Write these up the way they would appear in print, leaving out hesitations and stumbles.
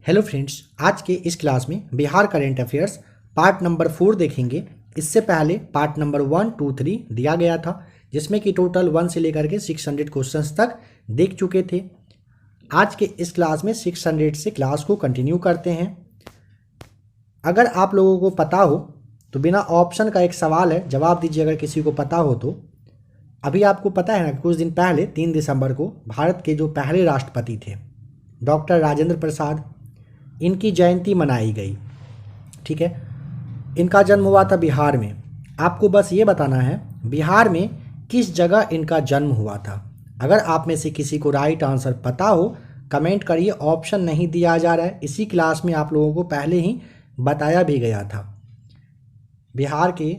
Hello friends, आज के इस क्लास में Bihar current affairs part number 4 देखेंगे। इससे पहले पार्ट नंबर 1, 2, 3 दिया गया था, जिसमें कि टोटल 1 से लेकर के 600 क्वेश्चंस तक देख चुके थे। आज के इस क्लास में 600 से क्लास को कंटिन्यू करते हैं। अगर आप लोगों को पता हो तो बिना ऑप्शन का एक सवाल है, जवाब दीजिए अगर किसी को पता हो तो। अभी आपको पता है ना, कुछ दिन पहले 3 दिसंबर को भारत के जो पहले राष्ट्रपति थे डॉक्टर राजेंद्र प्रसाद, इनकी जयंती मनाई गई। ठीक है, इनका जन्म हुआ था बिहार में। आपको बस ये बताना है बिहार में किस जगह इनका जन्म हुआ था। अगर आप में से किसी को राइट आंसर पता हो कमेंट करिए। ऑप्शन नहीं दिया जा रहा है, इसी क्लास में आप लोगों को पहले ही बताया भी गया था। बिहार के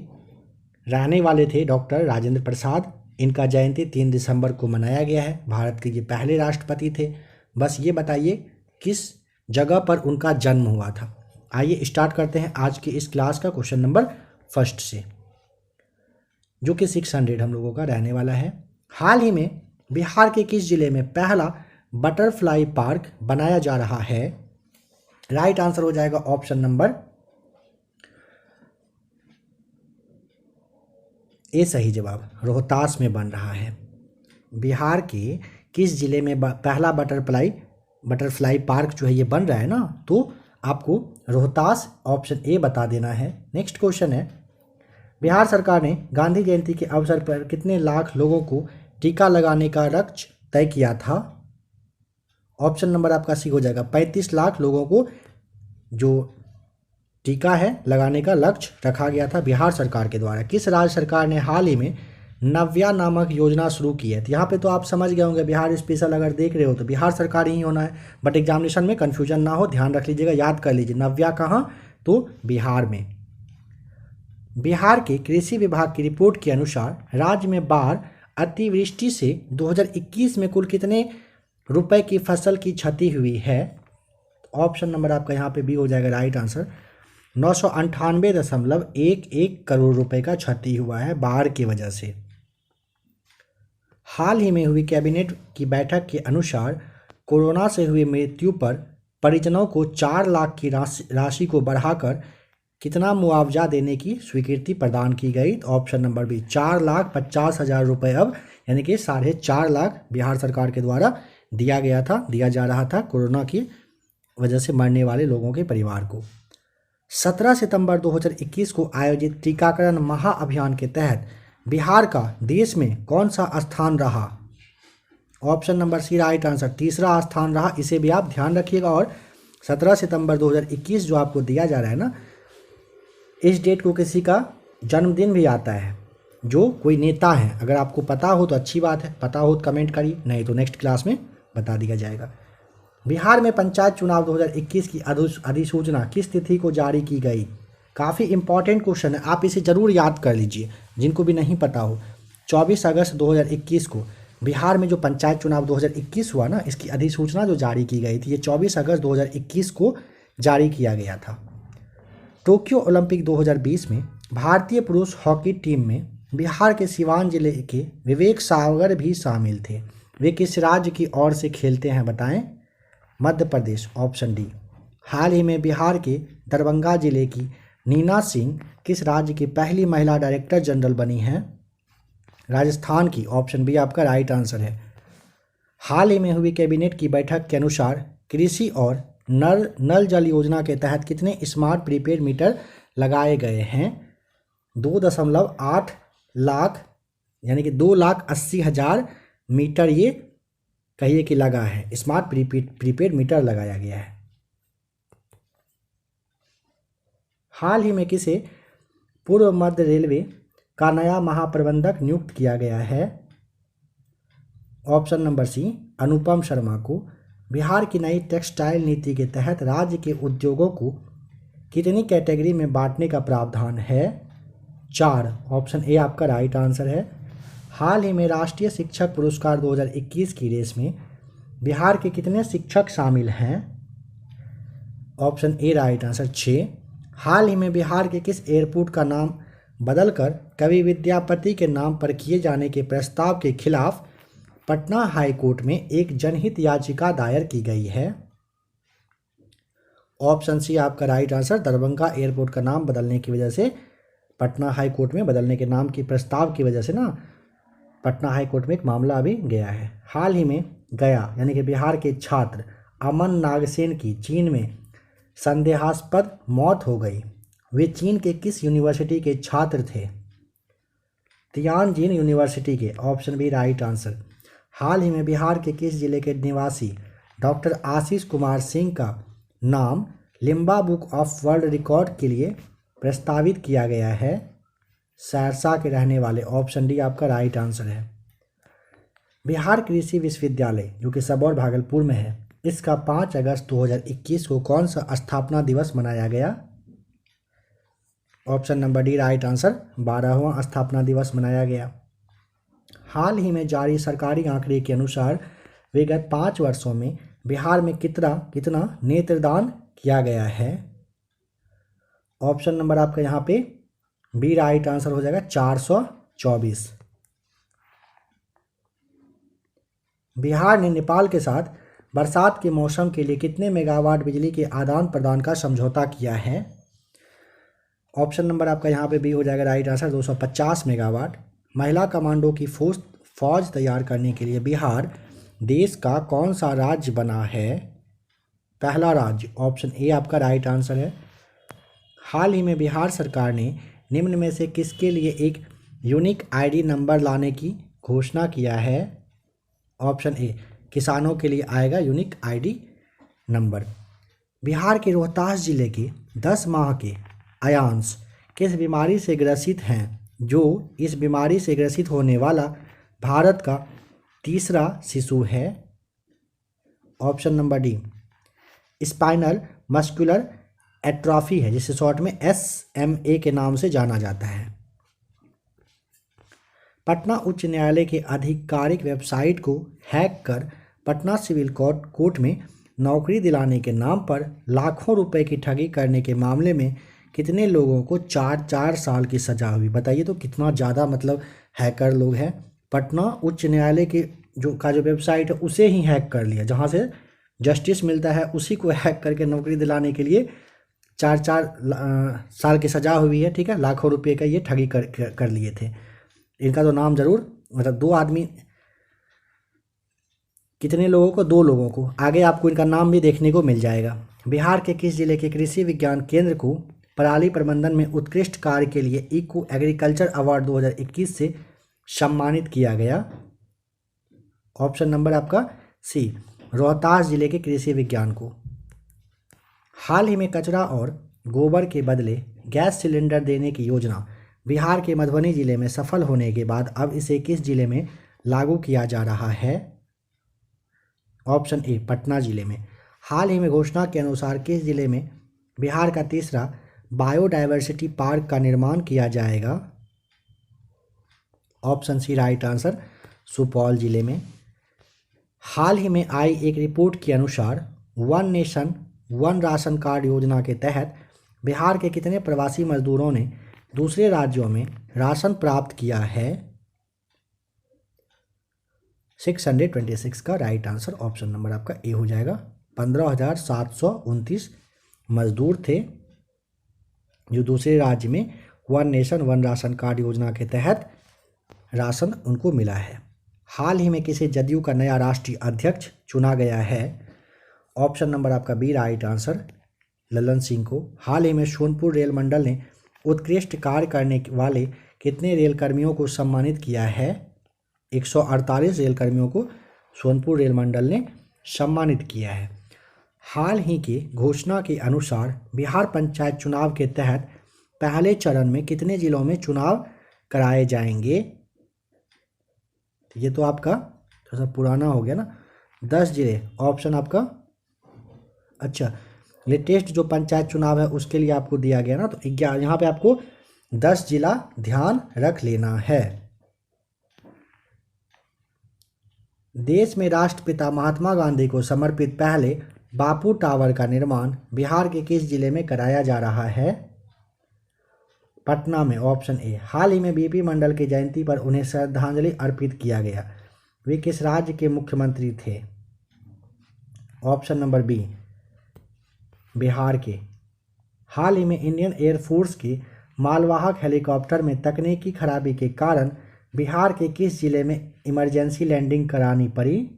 रहने वाले थे डॉक्टर राजेंद्र प्रसाद। इनका जयंती 3 दिसंबर को मनाया गया है। भारत के ये पहले राष्ट्रपति थे। बस ये बताइए किस जगह पर उनका जन्म हुआ था। आइए स्टार्ट करते हैं आज की इस क्लास का क्वेश्चन नंबर फर्स्ट से, जो कि 600 हम लोगों का रहने वाला है। हाल ही में बिहार के किस जिले में पहला बटरफ्लाई पार्क बनाया जा रहा है? राइट आंसर हो जाएगा ऑप्शन नंबर ए सही जवाब, रोहतास में बन रहा है। बिहार के किस जिले में पहला बटरफ्लाई पार्क जो है ये बन रहा है ना, तो आपको रोहतास ऑप्शन ए बता देना है। नेक्स्ट क्वेश्चन है, बिहार सरकार ने गांधी जयंती के अवसर पर कितने लाख लोगों को टीका लगाने का लक्ष्य तय किया था? ऑप्शन नंबर आपका सी हो जाएगा, 35 लाख लोगों को जो टीका है लगाने का लक्ष्य रखा गया था बिहार सरकार के द्वारा। किस राज्य सरकार ने हाल ही में नव्या नामक योजना शुरू की है? तो यहाँ पे तो आप समझ गए होंगे, बिहार स्पेशल अगर देख रहे हो तो बिहार सरकार ही होना है, बट एग्जामिनेशन में कन्फ्यूजन ना हो, ध्यान रख लीजिएगा, याद कर लीजिए। नव्या कहाँ? तो बिहार में। बिहार के कृषि विभाग की रिपोर्ट के अनुसार राज्य में बाढ़ अतिवृष्टि से 2021 में कुल कितने रुपए की फसल की क्षति हुई है? ऑप्शन नंबर आपका यहाँ पे बी हो जाएगा राइट आंसर, 998.11 करोड़ रुपए का क्षति हुआ है बाढ़ की वजह से। हाल ही में हुई कैबिनेट की बैठक के अनुसार कोरोना से हुई मृत्यु पर परिजनों को 4 लाख की राशि को बढ़ाकर कितना मुआवजा देने की स्वीकृति प्रदान की गई? ऑप्शन नंबर बी, 4,50,000 रुपये अब, यानी कि 4.5 लाख बिहार सरकार के द्वारा दिया जा रहा था कोरोना की वजह से मरने वाले लोगों के परिवार को। 17 सितंबर 2021 को आयोजित टीकाकरण महाअभियान के तहत बिहार का देश में कौन सा स्थान रहा? Option number C right answer, तीसरा स्थान रहा। इसे भी आप ध्यान रखिएगा। और 17 सितंबर 2021 जो आपको दिया जा रहा है ना, इस डेट को किसी का जन्मदिन भी आता है, जो कोई नेता है। अगर आपको पता हो तो अच्छी बात है, पता हो तो कमेंट करिए, नहीं तो नेक्स्ट क्लास में बता दिया जाएगा। बिहार में पंचायत चुनाव 2021 की अधिसूचना किस तिथि को जारी की गई? काफ़ी इंपॉर्टेंट क्वेश्चन है, आप इसे ज़रूर याद कर लीजिए जिनको भी नहीं पता हो। 24 अगस्त 2021 को बिहार में जो पंचायत चुनाव 2021 हुआ ना, इसकी अधिसूचना जो जारी की गई थी, ये 24 अगस्त 2021 को जारी किया गया था। टोक्यो ओलंपिक 2020 में भारतीय पुरुष हॉकी टीम में बिहार के सिवान जिले के विवेक सागर भी शामिल थे। वे किस राज्य की ओर से खेलते हैं बताएं? Madhya Pradesh, option D. हाल ही में बिहार के दरभंगा जिले की नीना सिंह किस राज्य की पहली महिला डायरेक्टर जनरल बनी हैं? राजस्थान की, ऑप्शन बी आपका राइट आंसर है। हाल ही में हुई कैबिनेट की बैठक के अनुसार कृषि और नल जल योजना के तहत कितने स्मार्ट प्रीपेड मीटर लगाए गए हैं? 2.8 लाख, यानी कि 2,80,000 मीटर ये कहिए कि लगा है, स्मार्ट प्रीपेड मीटर लगाया गया है। हाल ही में किसे पूर्व मध्य रेलवे का नया महाप्रबंधक नियुक्त किया गया है? ऑप्शन नंबर सी, अनुपम शर्मा को। बिहार की नई टेक्सटाइल नीति के तहत राज्य के उद्योगों को कितनी कैटेगरी में बांटने का प्रावधान है? 4, ऑप्शन ए आपका राइट आंसर है। हाल ही में राष्ट्रीय शिक्षक पुरस्कार 2021 की रेस में बिहार के कितने शिक्षक शामिल हैं? Option A right answer, 6। हाल ही में बिहार के किस एयरपोर्ट का नाम बदलकर कवि विद्यापति के नाम पर किए जाने के प्रस्ताव के खिलाफ पटना हाईकोर्ट में एक जनहित याचिका दायर की गई है? ऑप्शन सी आपका राइट आंसर, दरभंगा एयरपोर्ट का नाम बदलने की वजह से, पटना हाई कोर्ट में बदलने के नाम की प्रस्ताव की वजह से ना पटना हाई कोर्ट में एक मामला अभी गया है। हाल ही में गया यानी कि बिहार के छात्र अमन नागसेन की चीन में संदेहास्पद मौत हो गई। वे चीन के किस यूनिवर्सिटी के छात्र थे? तियानजिन यूनिवर्सिटी के, ऑप्शन बी राइट आंसर। हाल ही में बिहार के किस जिले के निवासी डॉक्टर आशीष कुमार सिंह का नाम Limba book of world record के लिए प्रस्तावित किया गया है? सहरसा के रहने वाले, ऑप्शन डी आपका राइट आंसर है। बिहार कृषि विश्वविद्यालय जो कि सबौर भागलपुर में है, इसका 5 अगस्त 2021 को कौन सा स्थापना दिवस मनाया गया? Option number D right answer, 12वां स्थापना दिवस मनाया गया। हाल ही में जारी सरकारी आंकड़े के अनुसार विगत 5 वर्षों में बिहार में कितना नेत्रदान किया गया है? ऑप्शन नंबर आपका यहाँ पे बी राइट आंसर हो जाएगा, 424। बिहार ने नेपाल के साथ बरसात के मौसम के लिए कितने मेगावाट बिजली के आदान प्रदान का समझौता किया है? ऑप्शन नंबर आपका यहाँ पे बी हो जाएगा राइट आंसर, 250 मेगावाट। महिला कमांडो की फौज तैयार करने के लिए बिहार देश का कौन सा राज्य बना है? पहला राज्य, ऑप्शन ए आपका राइट आंसर है। हाल ही में बिहार सरकार ने निम्न में से किसके लिए एक यूनिक आईडी नंबर लाने की घोषणा किया है? ऑप्शन ए, किसानों के लिए आएगा यूनिक आईडी नंबर। बिहार के रोहतास जिले के 10 माह के अयांश किस बीमारी से ग्रसित हैं, जो इस बीमारी से ग्रसित होने वाला भारत का तीसरा शिशु है? Option number D, spinal muscular atrophy है, जिसे शॉर्ट में SMA के नाम से जाना जाता है। पटना उच्च न्यायालय के आधिकारिक वेबसाइट को हैक कर पटना सिविल कोर्ट में नौकरी दिलाने के नाम पर लाखों रुपए की ठगी करने के मामले में कितने लोगों को 4 साल की सजा हुई? बताइए तो कितना ज़्यादा मतलब हैकर लोग हैं। पटना उच्च न्यायालय के जो वेबसाइट है उसे ही हैक कर लिया, जहाँ से जस्टिस मिलता है उसी को हैक करके नौकरी दिलाने के लिए 4 साल की सजा हुई है। ठीक है, लाखों रुपए का ये ठगी कर लिए थे। इनका तो नाम ज़रूर, मतलब 2 आदमी, कितने लोगों को? 2 लोगों को। आगे आपको इनका नाम भी देखने को मिल जाएगा। बिहार के किस जिले के कृषि विज्ञान केंद्र को पराली प्रबंधन में उत्कृष्ट कार्य के लिए इको एग्रीकल्चर अवार्ड 2021 से सम्मानित किया गया? ऑप्शन नंबर आपका सी, रोहतास जिले के कृषि विज्ञान को। हाल ही में कचरा और गोबर के बदले गैस सिलेंडर देने की योजना बिहार के मधुबनी जिले में सफल होने के बाद अब इसे किस जिले में लागू किया जा रहा है? ऑप्शन ए, पटना जिले में। हाल ही में घोषणा के अनुसार किस जिले में बिहार का तीसरा बायोडायवर्सिटी पार्क का निर्माण किया जाएगा? Option C right answer, Supaul जिले में। हाल ही में आई एक रिपोर्ट के अनुसार one nation one ration card योजना के तहत बिहार के कितने प्रवासी मजदूरों ने दूसरे राज्यों में राशन प्राप्त किया है? 626 का राइट आंसर, ऑप्शन नंबर आपका ए हो जाएगा। 15,729 मजदूर थे जो दूसरे राज्य में one nation one ration card योजना के तहत राशन उनको मिला है। हाल ही में किसे जदयू का नया राष्ट्रीय अध्यक्ष चुना गया है? ऑप्शन नंबर आपका B right answer, Lalan Singh को। हाल ही में सोनपुर रेल मंडल ने उत्कृष्ट कार्य करने वाले कितने रेल कर्मियों को सम्मानित किया है? 148 रेल कर्मियों को सोनपुर रेल मंडल ने सम्मानित किया है। हाल ही की घोषणा के अनुसार बिहार पंचायत चुनाव के तहत पहले चरण में कितने जिलों में चुनाव कराए जाएंगे? ये तो आपका थोड़ा सा पुराना हो गया ना, 10 जिले। ऑप्शन आपका, अच्छा लेटेस्ट जो पंचायत चुनाव है उसके लिए आपको दिया गया ना, तो 11, यहाँ पे आपको 10 जिला ध्यान रख लेना है। देश में राष्ट्रपिता महात्मा गांधी को समर्पित पहले बापू टावर का निर्माण बिहार के किस जिले में कराया जा रहा है? पटना में, ऑप्शन ए। हाल ही में बीपी मंडल की जयंती पर उन्हें श्रद्धांजलि अर्पित किया गया। वे किस राज्य के मुख्यमंत्री थे? ऑप्शन नंबर बी, बिहार के। हाल ही में इंडियन एयरफोर्स के मालवाहक हेलीकॉप्टर में तकनीकी खराबी के कारण बिहार के किस जिले में इमरजेंसी लैंडिंग करानी पड़ी?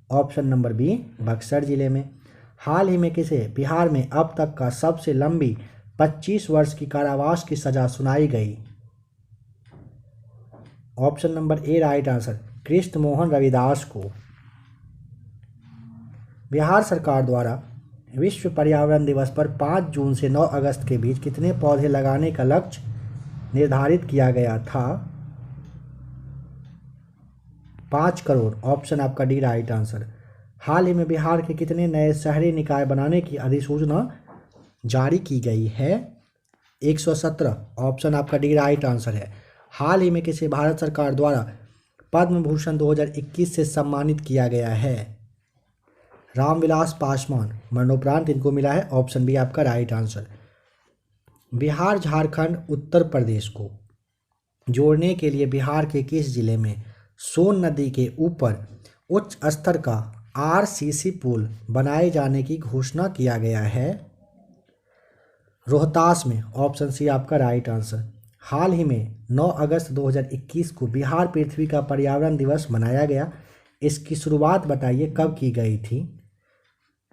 ऑप्शन नंबर बी, बक्सर जिले में। हाल ही में किसे बिहार में अब तक का सबसे लंबी 25 वर्ष की कारावास की सजा सुनाई गई? Option number A right answer, Krishna Mohan Ravidas को। बिहार सरकार द्वारा विश्व पर्यावरण दिवस पर 5 जून से 9 अगस्त के बीच कितने पौधे लगाने का लक्ष्य निर्धारित किया गया था? 5 करोड़। ऑप्शन आपका डी राइट आंसर। हाल ही में बिहार के कितने नए शहरी निकाय बनाने की अधिसूचना जारी की गई है? 117। ऑप्शन आपका डी राइट आंसर है। हाल ही में किसे भारत सरकार द्वारा पद्म भूषण 2021 से सम्मानित किया गया है? रामविलास पासवान, मरणोपरांत इनको मिला है। ऑप्शन बी आपका राइट आंसर। बिहार झारखंड उत्तर प्रदेश को जोड़ने के लिए बिहार के किस जिले में सोन नदी के ऊपर उच्च स्तर का आरसीसी पुल बनाए जाने की घोषणा किया गया है? रोहतास में। ऑप्शन सी आपका राइट आंसर। हाल ही में 9 अगस्त 2021 को बिहार पृथ्वी का पर्यावरण दिवस मनाया गया। इसकी शुरुआत बताइए कब की गई थी?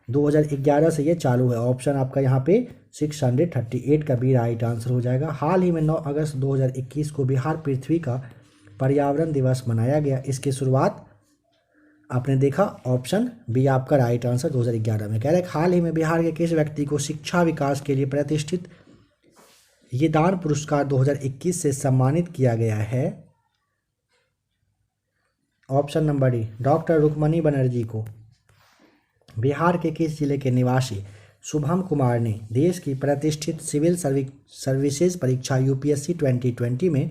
2011 से ये चालू है। ऑप्शन आपका यहाँ पे 638 का बी राइट आंसर हो जाएगा। हाल ही में 9 अगस्त 2021 को बिहार पृथ्वी का पर्यावरण दिवस मनाया गया। इसकी शुरुआत आपने देखा, ऑप्शन बी आपका राइट आंसर 2011 में। कह रहे हाल ही में बिहार के किस व्यक्ति को शिक्षा विकास के लिए प्रतिष्ठित ये दान पुरस्कार 2021 से सम्मानित किया गया है? Option number D, doctor Rukmini Banerjee को। बिहार के किस जिले के निवासी शुभम कुमार ने देश की प्रतिष्ठित सिविल सर्विसेज परीक्षा यूपीएससी 2020 में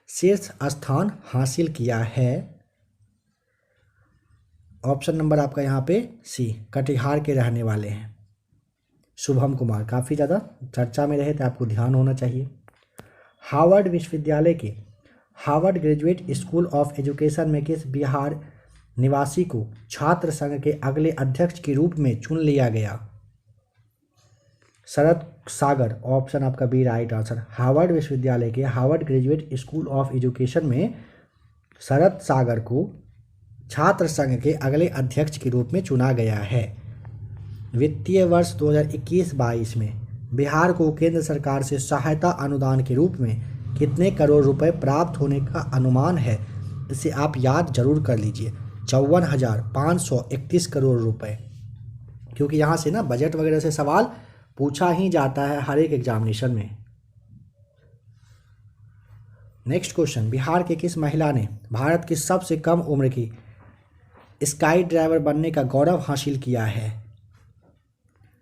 शीर्ष स्थान हासिल किया है? ऑप्शन नंबर आपका यहाँ पे सी, कटिहार के रहने वाले हैं शुभम कुमार। काफ़ी ज़्यादा चर्चा में रहे तो आपको ध्यान होना चाहिए। हार्वर्ड विश्वविद्यालय के Harvard graduate school of education में किस बिहार निवासी को छात्र संघ के अगले अध्यक्ष के रूप में चुन लिया गया? शरद सागर। ऑप्शन आपका बी राइट आंसर। हार्वर्ड विश्वविद्यालय के Harvard graduate school of education में शरद सागर को छात्र संघ के अगले अध्यक्ष के रूप में चुना गया है। वित्तीय वर्ष 2021-22 में बिहार को केंद्र सरकार से सहायता अनुदान के रूप में कितने करोड़ रुपए प्राप्त होने का अनुमान है? इसे आप याद जरूर कर लीजिए, 54,531 करोड़ रुपए। क्योंकि यहाँ से ना बजट वगैरह से सवाल पूछा ही जाता है हर एक एग्जामिनेशन में। नेक्स्ट क्वेश्चन, बिहार के किस महिला ने भारत की सबसे कम उम्र की स्काई ड्राइवर बनने का गौरव हासिल किया है?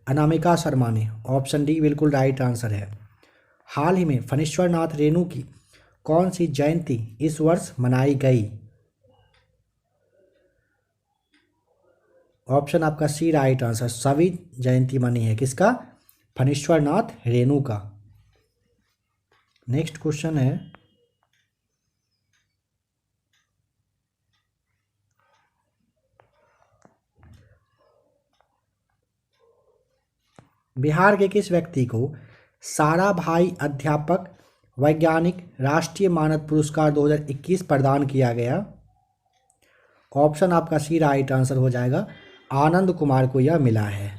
अनामिका शर्मा ने। ऑप्शन डी बिल्कुल राइट आंसर है। हाल ही में फणीश्वर नाथ रेणु की कौन सी जयंती इस वर्ष मनाई गई? ऑप्शन आपका सी राइट आंसर, सभी जयंती मनी है। किसका? फणीश्वर नाथ रेणु का। नेक्स्ट क्वेश्चन है, बिहार के किस व्यक्ति को साराभाई अध्यापक वैज्ञानिक राष्ट्रीय मानद पुरस्कार 2021 प्रदान किया गया? ऑप्शन आपका सी राइट आंसर हो जाएगा, आनंद कुमार को यह मिला है।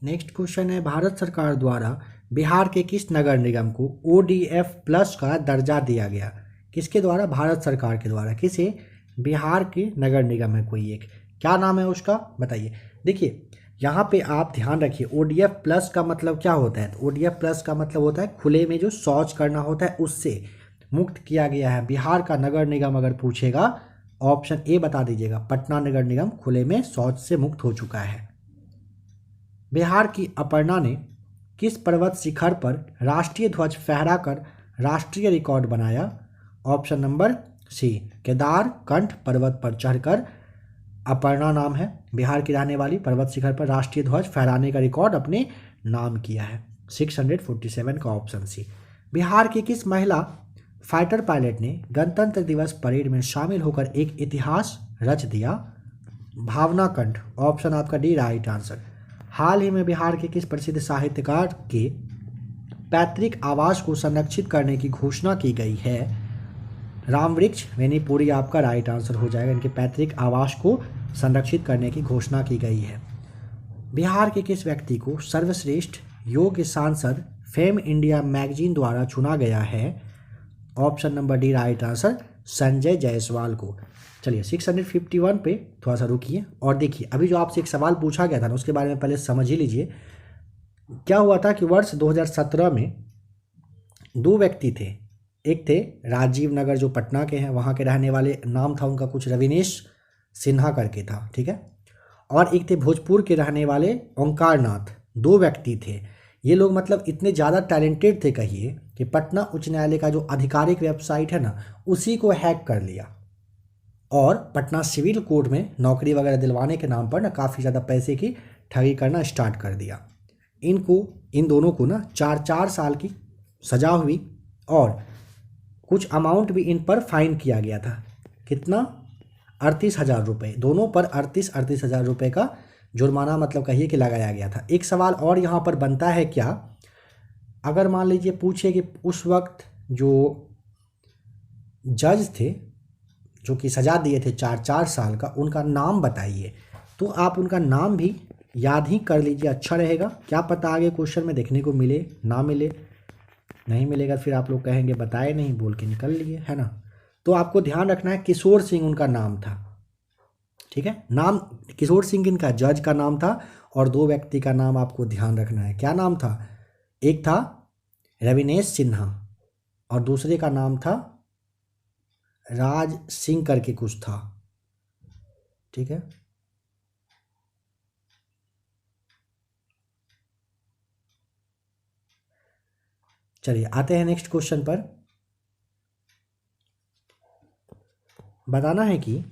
नेक्स्ट क्वेश्चन है, भारत सरकार द्वारा बिहार के किस नगर निगम को ODF प्लस का दर्जा दिया गया? किसके द्वारा? भारत सरकार के द्वारा। किसे? बिहार के नगर निगम है कोई एक, क्या नाम है उसका बताइए। देखिए यहाँ पे आप ध्यान रखिए, ODF प्लस का मतलब क्या होता है? तो ODF प्लस का मतलब होता है खुले में जो शौच करना होता है उससे मुक्त किया गया है बिहार का नगर निगम। अगर पूछेगा ऑप्शन ए बता दीजिएगा, पटना नगर निगम खुले में शौच से मुक्त हो चुका है। बिहार की अपर्णा ने किस पर्वत शिखर पर राष्ट्रीय ध्वज फहराकर राष्ट्रीय रिकॉर्ड बनाया? ऑप्शन नंबर सी, केदारकंठ पर्वत पर चढ़कर अपर्णा नाम है बिहार की रहने वाली, पर्वत शिखर पर राष्ट्रीय ध्वज फहराने का रिकॉर्ड अपने नाम किया है। 647 का ऑप्शन सी। बिहार की किस महिला फाइटर पायलट ने गणतंत्र दिवस परेड में शामिल होकर एक इतिहास रच दिया? भावना कंठ। ऑप्शन आपका डी राइट आंसर। हाल ही में बिहार के किस प्रसिद्ध साहित्यकार के पैतृक आवास को संरक्षित करने की घोषणा की गई है? रामवृक्ष वेनीपुरी आपका राइट आंसर हो जाएगा। इनके पैतृक आवास को संरक्षित करने की घोषणा की गई है। बिहार के किस व्यक्ति को सर्वश्रेष्ठ योग्य सांसद फेम इंडिया मैगजीन द्वारा चुना गया है? Option number D right answer, Sanjay Jaiswal को। चलिए 651 पे थोड़ा सा रुकिए और देखिए, अभी जो आपसे एक सवाल पूछा गया था ना, उसके बारे में पहले समझ ही लीजिए। क्या हुआ था कि वर्ष 2017 में दो व्यक्ति थे। एक थे राजीव नगर जो पटना के हैं, वहाँ के रहने वाले, नाम था उनका कुछ रविनेश सिन्हा करके था, ठीक है। और एक थे भोजपुर के रहने वाले ओंकार नाथ। दो व्यक्ति थे। ये लोग मतलब इतने ज़्यादा टैलेंटेड थे कहिए कि पटना उच्च न्यायालय का जो आधिकारिक वेबसाइट है ना, उसी को हैक कर लिया और पटना सिविल कोर्ट में नौकरी वगैरह दिलवाने के नाम पर ना काफ़ी ज़्यादा पैसे की ठगी करना स्टार्ट कर दिया। इन दोनों को ना 4 साल की सज़ा हुई और कुछ अमाउंट भी इन पर फाइन किया गया था। कितना? 38,000 रुपये। दोनों पर 38,000 रुपये का जुर्माना मतलब कहिए कि लगाया गया था। एक सवाल और यहाँ पर बनता है क्या, अगर मान लीजिए पूछे कि उस वक्त जो जज थे जो कि सज़ा दिए थे 4 साल का, उनका नाम बताइए, तो आप उनका नाम भी याद ही कर लीजिए, अच्छा रहेगा। क्या पता आगे क्वेश्चन में देखने को मिले ना मिले। नहीं मिलेगा फिर आप लोग कहेंगे बताए नहीं, बोल के निकल लिए, है ना। तो आपको ध्यान रखना है, किशोर सिंह उनका नाम था, ठीक है। नाम किशोर सिंह इनका जज का नाम था और दो व्यक्ति का नाम आपको ध्यान रखना है। क्या नाम था? एक था रविनेश सिन्हा और दूसरे का नाम था राज सिंह करके कुछ था, ठीक है। चलिए आते हैं नेक्स्ट क्वेश्चन पर। बताना है कि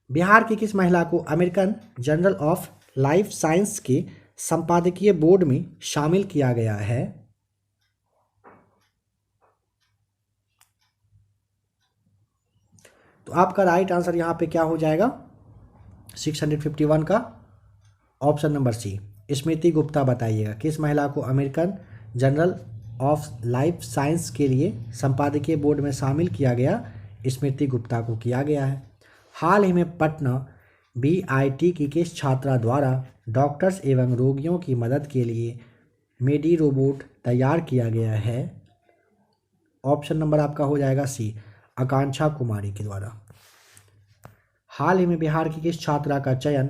बिहार की किस महिला को American journal of life science के संपादकीय बोर्ड में शामिल किया गया है? तो आपका राइट आंसर यहाँ पे क्या हो जाएगा? 651 का ऑप्शन नंबर सी, स्मृति गुप्ता। बताइएगा किस महिला को American journal of life science के लिए संपादकीय बोर्ड में शामिल किया गया? स्मृति गुप्ता को किया गया है। हाल ही में पटना बीआईटी की किस छात्रा द्वारा डॉक्टर्स एवं रोगियों की मदद के लिए मेडी रोबोट तैयार किया गया है? ऑप्शन नंबर आपका हो जाएगा सी, आकांक्षा कुमारी के द्वारा। हाल ही में बिहार की किस छात्रा का चयन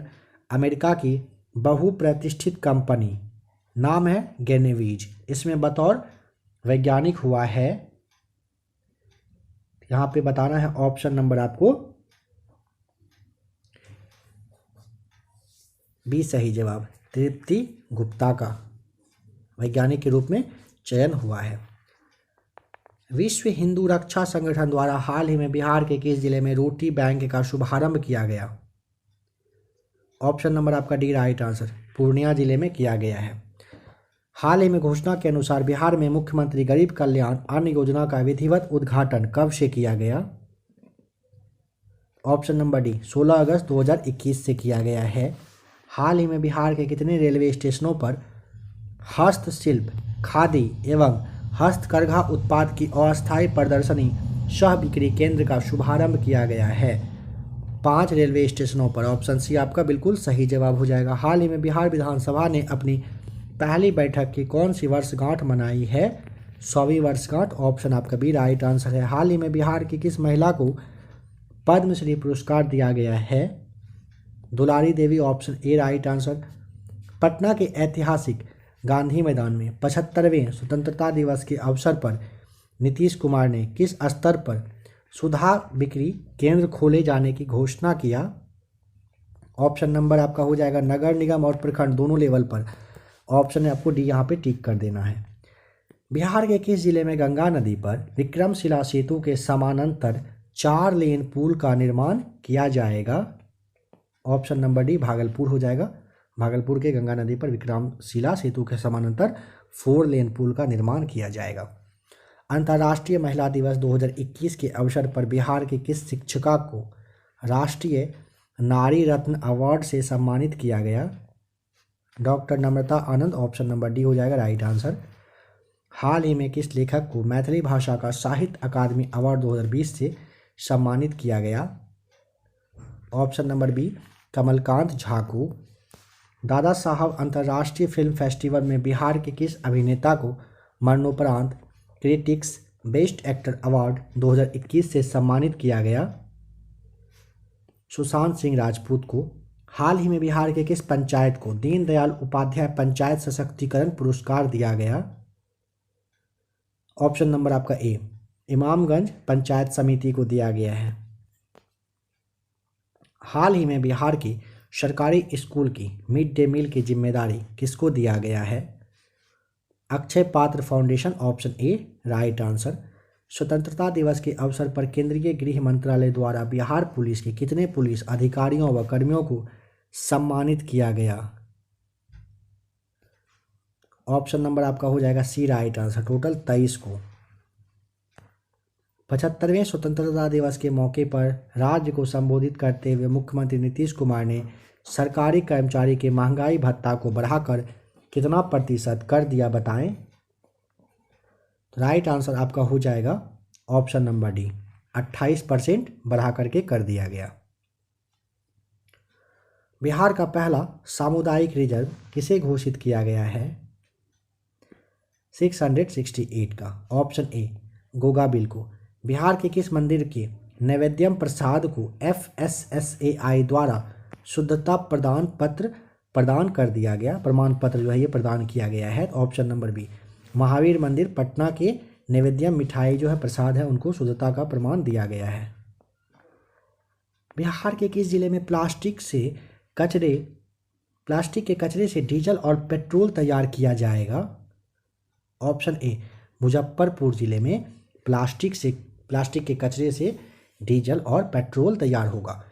अमेरिका की बहुप्रतिष्ठित कंपनी, नाम है गेनेवीज, इसमें बतौर वैज्ञानिक हुआ है? यहाँ पे बताना है ऑप्शन नंबर आपको बी सही जवाब, तृप्ति गुप्ता का वैज्ञानिक के रूप में चयन हुआ है। विश्व हिंदू रक्षा संगठन द्वारा हाल ही में बिहार के किस जिले में रोटी बैंक का शुभारंभ किया गया? ऑप्शन नंबर आपका डी राइट आंसर, पूर्णिया जिले में किया गया है। हाल ही में घोषणा के अनुसार बिहार में मुख्यमंत्री गरीब कल्याण अन्न योजना का विधिवत उद्घाटन कब से किया गया? ऑप्शन नंबर डी 16 अगस्त 2021 से किया गया है। हाल ही में बिहार के कितने रेलवे स्टेशनों पर हस्तशिल्प, खादी एवं हस्तकरघा उत्पाद की अस्थायी प्रदर्शनी सह बिक्री केंद्र का शुभारंभ किया गया है? 5 रेलवे स्टेशनों पर। ऑप्शन सी आपका बिल्कुल सही जवाब हो जाएगा। हाल ही में बिहार विधानसभा ने अपनी पहली बैठक की कौन सी वर्षगांठ मनाई है? 100वीं वर्षगांठ। ऑप्शन आपका बी राइट आंसर है। हाल ही में बिहार की किस महिला को पद्मश्री पुरस्कार दिया गया है? Dulari Devi. Option A right answer. Patna के ऐतिहासिक गांधी मैदान में 75वें स्वतंत्रता दिवस के अवसर पर नीतीश कुमार ने किस स्तर पर सुधा बिक्री केंद्र खोले जाने की घोषणा किया? ऑप्शन नंबर आपका हो जाएगा नगर निगम और प्रखंड दोनों लेवल पर। ऑप्शन है आपको डी यहाँ पे टिक कर देना है। बिहार के किस जिले में गंगा नदी पर विक्रमशिला सेतु के समानांतर 4 लेन पुल का निर्माण किया जाएगा? ऑप्शन नंबर डी भागलपुर हो जाएगा। भागलपुर के गंगा नदी पर विक्रमशिला सेतु के समानांतर 4 लेन पुल का निर्माण किया जाएगा। अंतर्राष्ट्रीय महिला दिवस 2021 के अवसर पर बिहार के किस शिक्षिका को राष्ट्रीय नारी रत्न अवार्ड से सम्मानित किया गया? डॉक्टर नम्रता आनंद, ऑप्शन नंबर डी हो जाएगा राइट आंसर। हाल ही में किस लेखक को मैथिली भाषा का साहित्य अकादमी अवार्ड 2020 से सम्मानित किया गया? Option number B Kamalkant Jha को। दादा साहब अंतर्राष्ट्रीय फिल्म फेस्टिवल में बिहार के किस अभिनेता को मरणोपरांत क्रिटिक्स बेस्ट एक्टर अवार्ड 2021 से सम्मानित किया गया? सुशांत सिंह राजपूत को। हाल ही में बिहार के किस पंचायत को दीनदयाल उपाध्याय पंचायत सशक्तिकरण पुरस्कार दिया गया? ऑप्शन नंबर आपका ए इमामगंज पंचायत समिति को दिया गया है। हाल ही में बिहार की सरकारी स्कूल की मिड डे मील की जिम्मेदारी किसको दिया गया है? अक्षय पात्र foundation, option A right answer. स्वतंत्रता दिवस के अवसर पर केंद्रीय गृह मंत्रालय द्वारा बिहार पुलिस के कितने पुलिस अधिकारियों व कर्मियों को सम्मानित किया गया? ऑप्शन नंबर आपका हो जाएगा सी राइट आंसर, टोटल 23 को। 75वें स्वतंत्रता दिवस के मौके पर राज्य को संबोधित करते हुए मुख्यमंत्री नीतीश कुमार ने सरकारी कर्मचारी के महंगाई भत्ता को बढ़ाकर कितना प्रतिशत कर दिया, बताएं? तो राइट आंसर आपका हो जाएगा ऑप्शन नंबर डी, 28% बढ़ा करके कर दिया गया। बिहार का पहला सामुदायिक रिजर्व किसे घोषित किया गया है? 668 का। ऑप्शन ए गोगाबिल को। बिहार के किस मंदिर के नैवेद्यम प्रसाद को FSSAI द्वारा शुद्धता प्रदान पत्र प्रदान कर दिया गया, प्रमाण पत्र जो है ये प्रदान किया गया है? ऑप्शन नंबर बी महावीर मंदिर पटना के नैवेद्यम मिठाई जो है प्रसाद है उनको शुद्धता का प्रमाण दिया गया है। बिहार के किस जिले में प्लास्टिक के कचरे से डीजल और पेट्रोल तैयार किया जाएगा? ऑप्शन ए मुजफ्फरपुर जिले में प्लास्टिक के कचरे से डीजल और पेट्रोल तैयार होगा।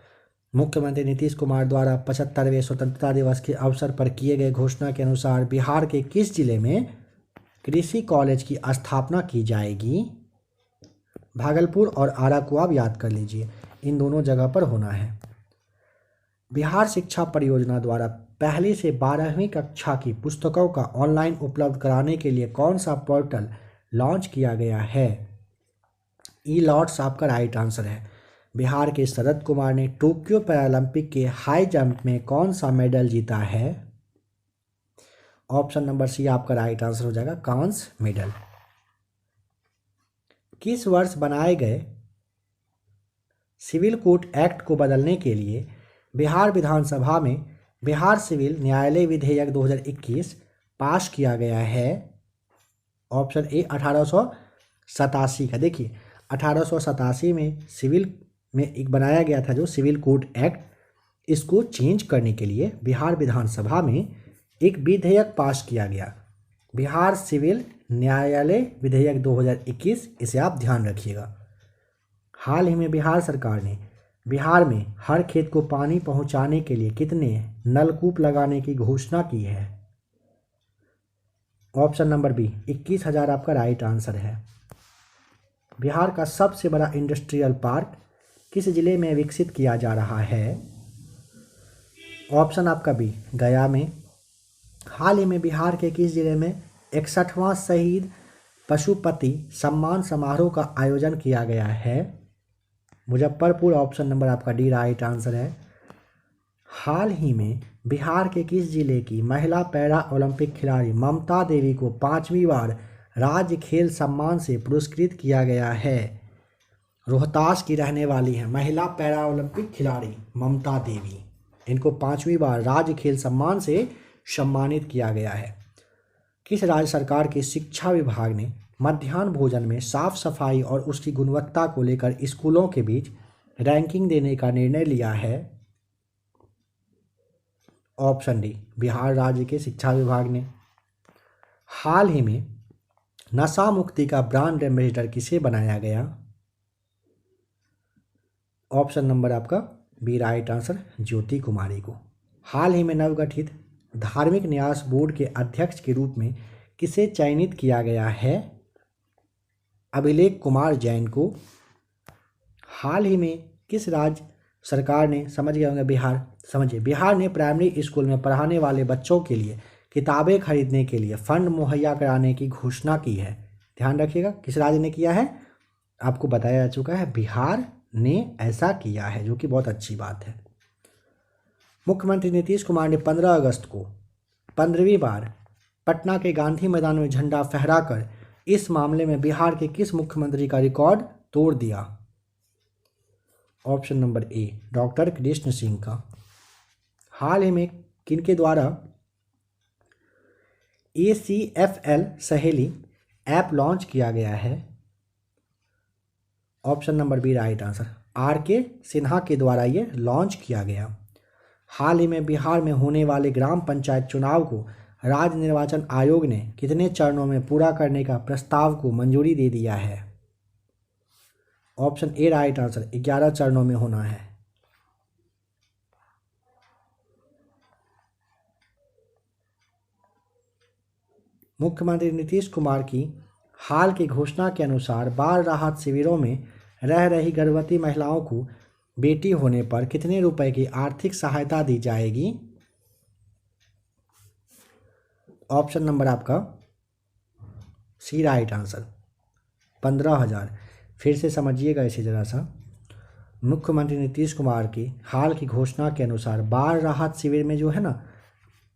मुख्यमंत्री नीतीश कुमार द्वारा 75वें स्वतंत्रता दिवस के अवसर पर किए गए घोषणा के अनुसार बिहार के किस जिले में कृषि कॉलेज की स्थापना की जाएगी? भागलपुर और आरा को आप याद कर लीजिए, इन दोनों जगह पर होना है। बिहार शिक्षा परियोजना द्वारा पहली से 12वीं कक्षा की पुस्तकों का ऑनलाइन उपलब्ध कराने के लिए कौन सा पोर्टल लॉन्च किया गया है? ई लॉट्स आपका राइट आंसर है। बिहार के शरद कुमार ने टोक्यो पैरालंपिक के हाई जंप में कौन सा मेडल जीता है? ऑप्शन नंबर सी आपका राइट आंसर हो जाएगा, कांस्य मेडल। किस वर्ष बनाए गए सिविल कोड एक्ट को बदलने के लिए बिहार विधानसभा में बिहार सिविल न्यायालय विधेयक 2021 पास किया गया है? ऑप्शन ए 1887 का। देखिए 1887 में सिविल में एक बनाया गया था जो सिविल कोड एक्ट, इसको चेंज करने के लिए बिहार विधानसभा में एक विधेयक पास किया गया, बिहार सिविल न्यायालय विधेयक 2021, इसे आप ध्यान रखिएगा। हाल ही में बिहार सरकार ने बिहार में हर खेत को पानी पहुंचाने के लिए कितने नलकूप लगाने की घोषणा की है? ऑप्शन नंबर बी 21,000 आपका राइट आंसर है। बिहार का सबसे बड़ा इंडस्ट्रियल पार्क किस जिले में विकसित किया जा रहा है? ऑप्शन आपका बी गया में। हाल ही में बिहार के किस जिले में 61वां शहीद पशुपति सम्मान समारोह का आयोजन किया गया है? मुजफ्फरपुर, ऑप्शन नंबर आपका डी राइट आंसर है। हाल ही में बिहार के किस जिले की महिला पैरा ओलंपिक खिलाड़ी ममता देवी को 5वीं बार राज्य खेल सम्मान से पुरस्कृत किया गया है? रोहतास की रहने वाली है महिला पैरा ओलंपिक खिलाड़ी ममता देवी, इनको 5वीं बार राज्य खेल सम्मान से सम्मानित किया गया है। किस राज्य सरकार के शिक्षा विभाग ने मध्याह्न भोजन में साफ सफाई और उसकी गुणवत्ता को लेकर स्कूलों के बीच रैंकिंग देने का निर्णय लिया है? ऑप्शन डी बिहार राज्य के शिक्षा विभाग ने। हाल ही में नशा मुक्ति का ब्रांड एम्बेसडर किसे बनाया गया? ऑप्शन नंबर आपका बी राइट आंसर, ज्योति कुमारी को। हाल ही में नवगठित धार्मिक न्यास बोर्ड के अध्यक्ष के रूप में किसे चयनित किया गया है? अभिलेख कुमार जैन को। हाल ही में किस राज्य सरकार ने, समझ गए होंगे बिहार, समझिए, बिहार ने प्राइमरी स्कूल में पढ़ाने वाले बच्चों के लिए किताबें खरीदने के लिए फंड मुहैया कराने की घोषणा की है। ध्यान रखिएगा, किस राज्य ने किया है, आपको बताया जा चुका है, बिहार ने ऐसा किया है, जो कि बहुत अच्छी बात है। मुख्यमंत्री नीतीश कुमार ने 15 अगस्त को 15वीं बार पटना के गांधी मैदान में झंडा फहराकर इस मामले में बिहार के किस मुख्यमंत्री का रिकॉर्ड तोड़ दिया? Option number A, doctor Krishna Singh का। हाल ही में किनके द्वारा ACFL सहेली ऐप लॉन्च किया गया है? Option number B right answer, RK Sinha के द्वारा ये लॉन्च किया गया। हाल ही में बिहार में होने वाले ग्राम पंचायत चुनाव को राज्य निर्वाचन आयोग ने कितने चरणों में पूरा करने का प्रस्ताव को मंजूरी दे दिया है? ऑप्शन ए राइट आंसर, 11 चरणों में होना है। मुख्यमंत्री नीतीश कुमार की हाल की घोषणा के अनुसार बाढ़ राहत शिविरों में रह रही गर्भवती महिलाओं को बेटी होने पर कितने रुपए की आर्थिक सहायता दी जाएगी? ऑप्शन नंबर आपका सी राइट आंसर, 15,000। फिर से समझिएगा इसे ज़रा सा। मुख्यमंत्री नीतीश कुमार की हाल की घोषणा के अनुसार बाढ़ राहत शिविर में जो है ना,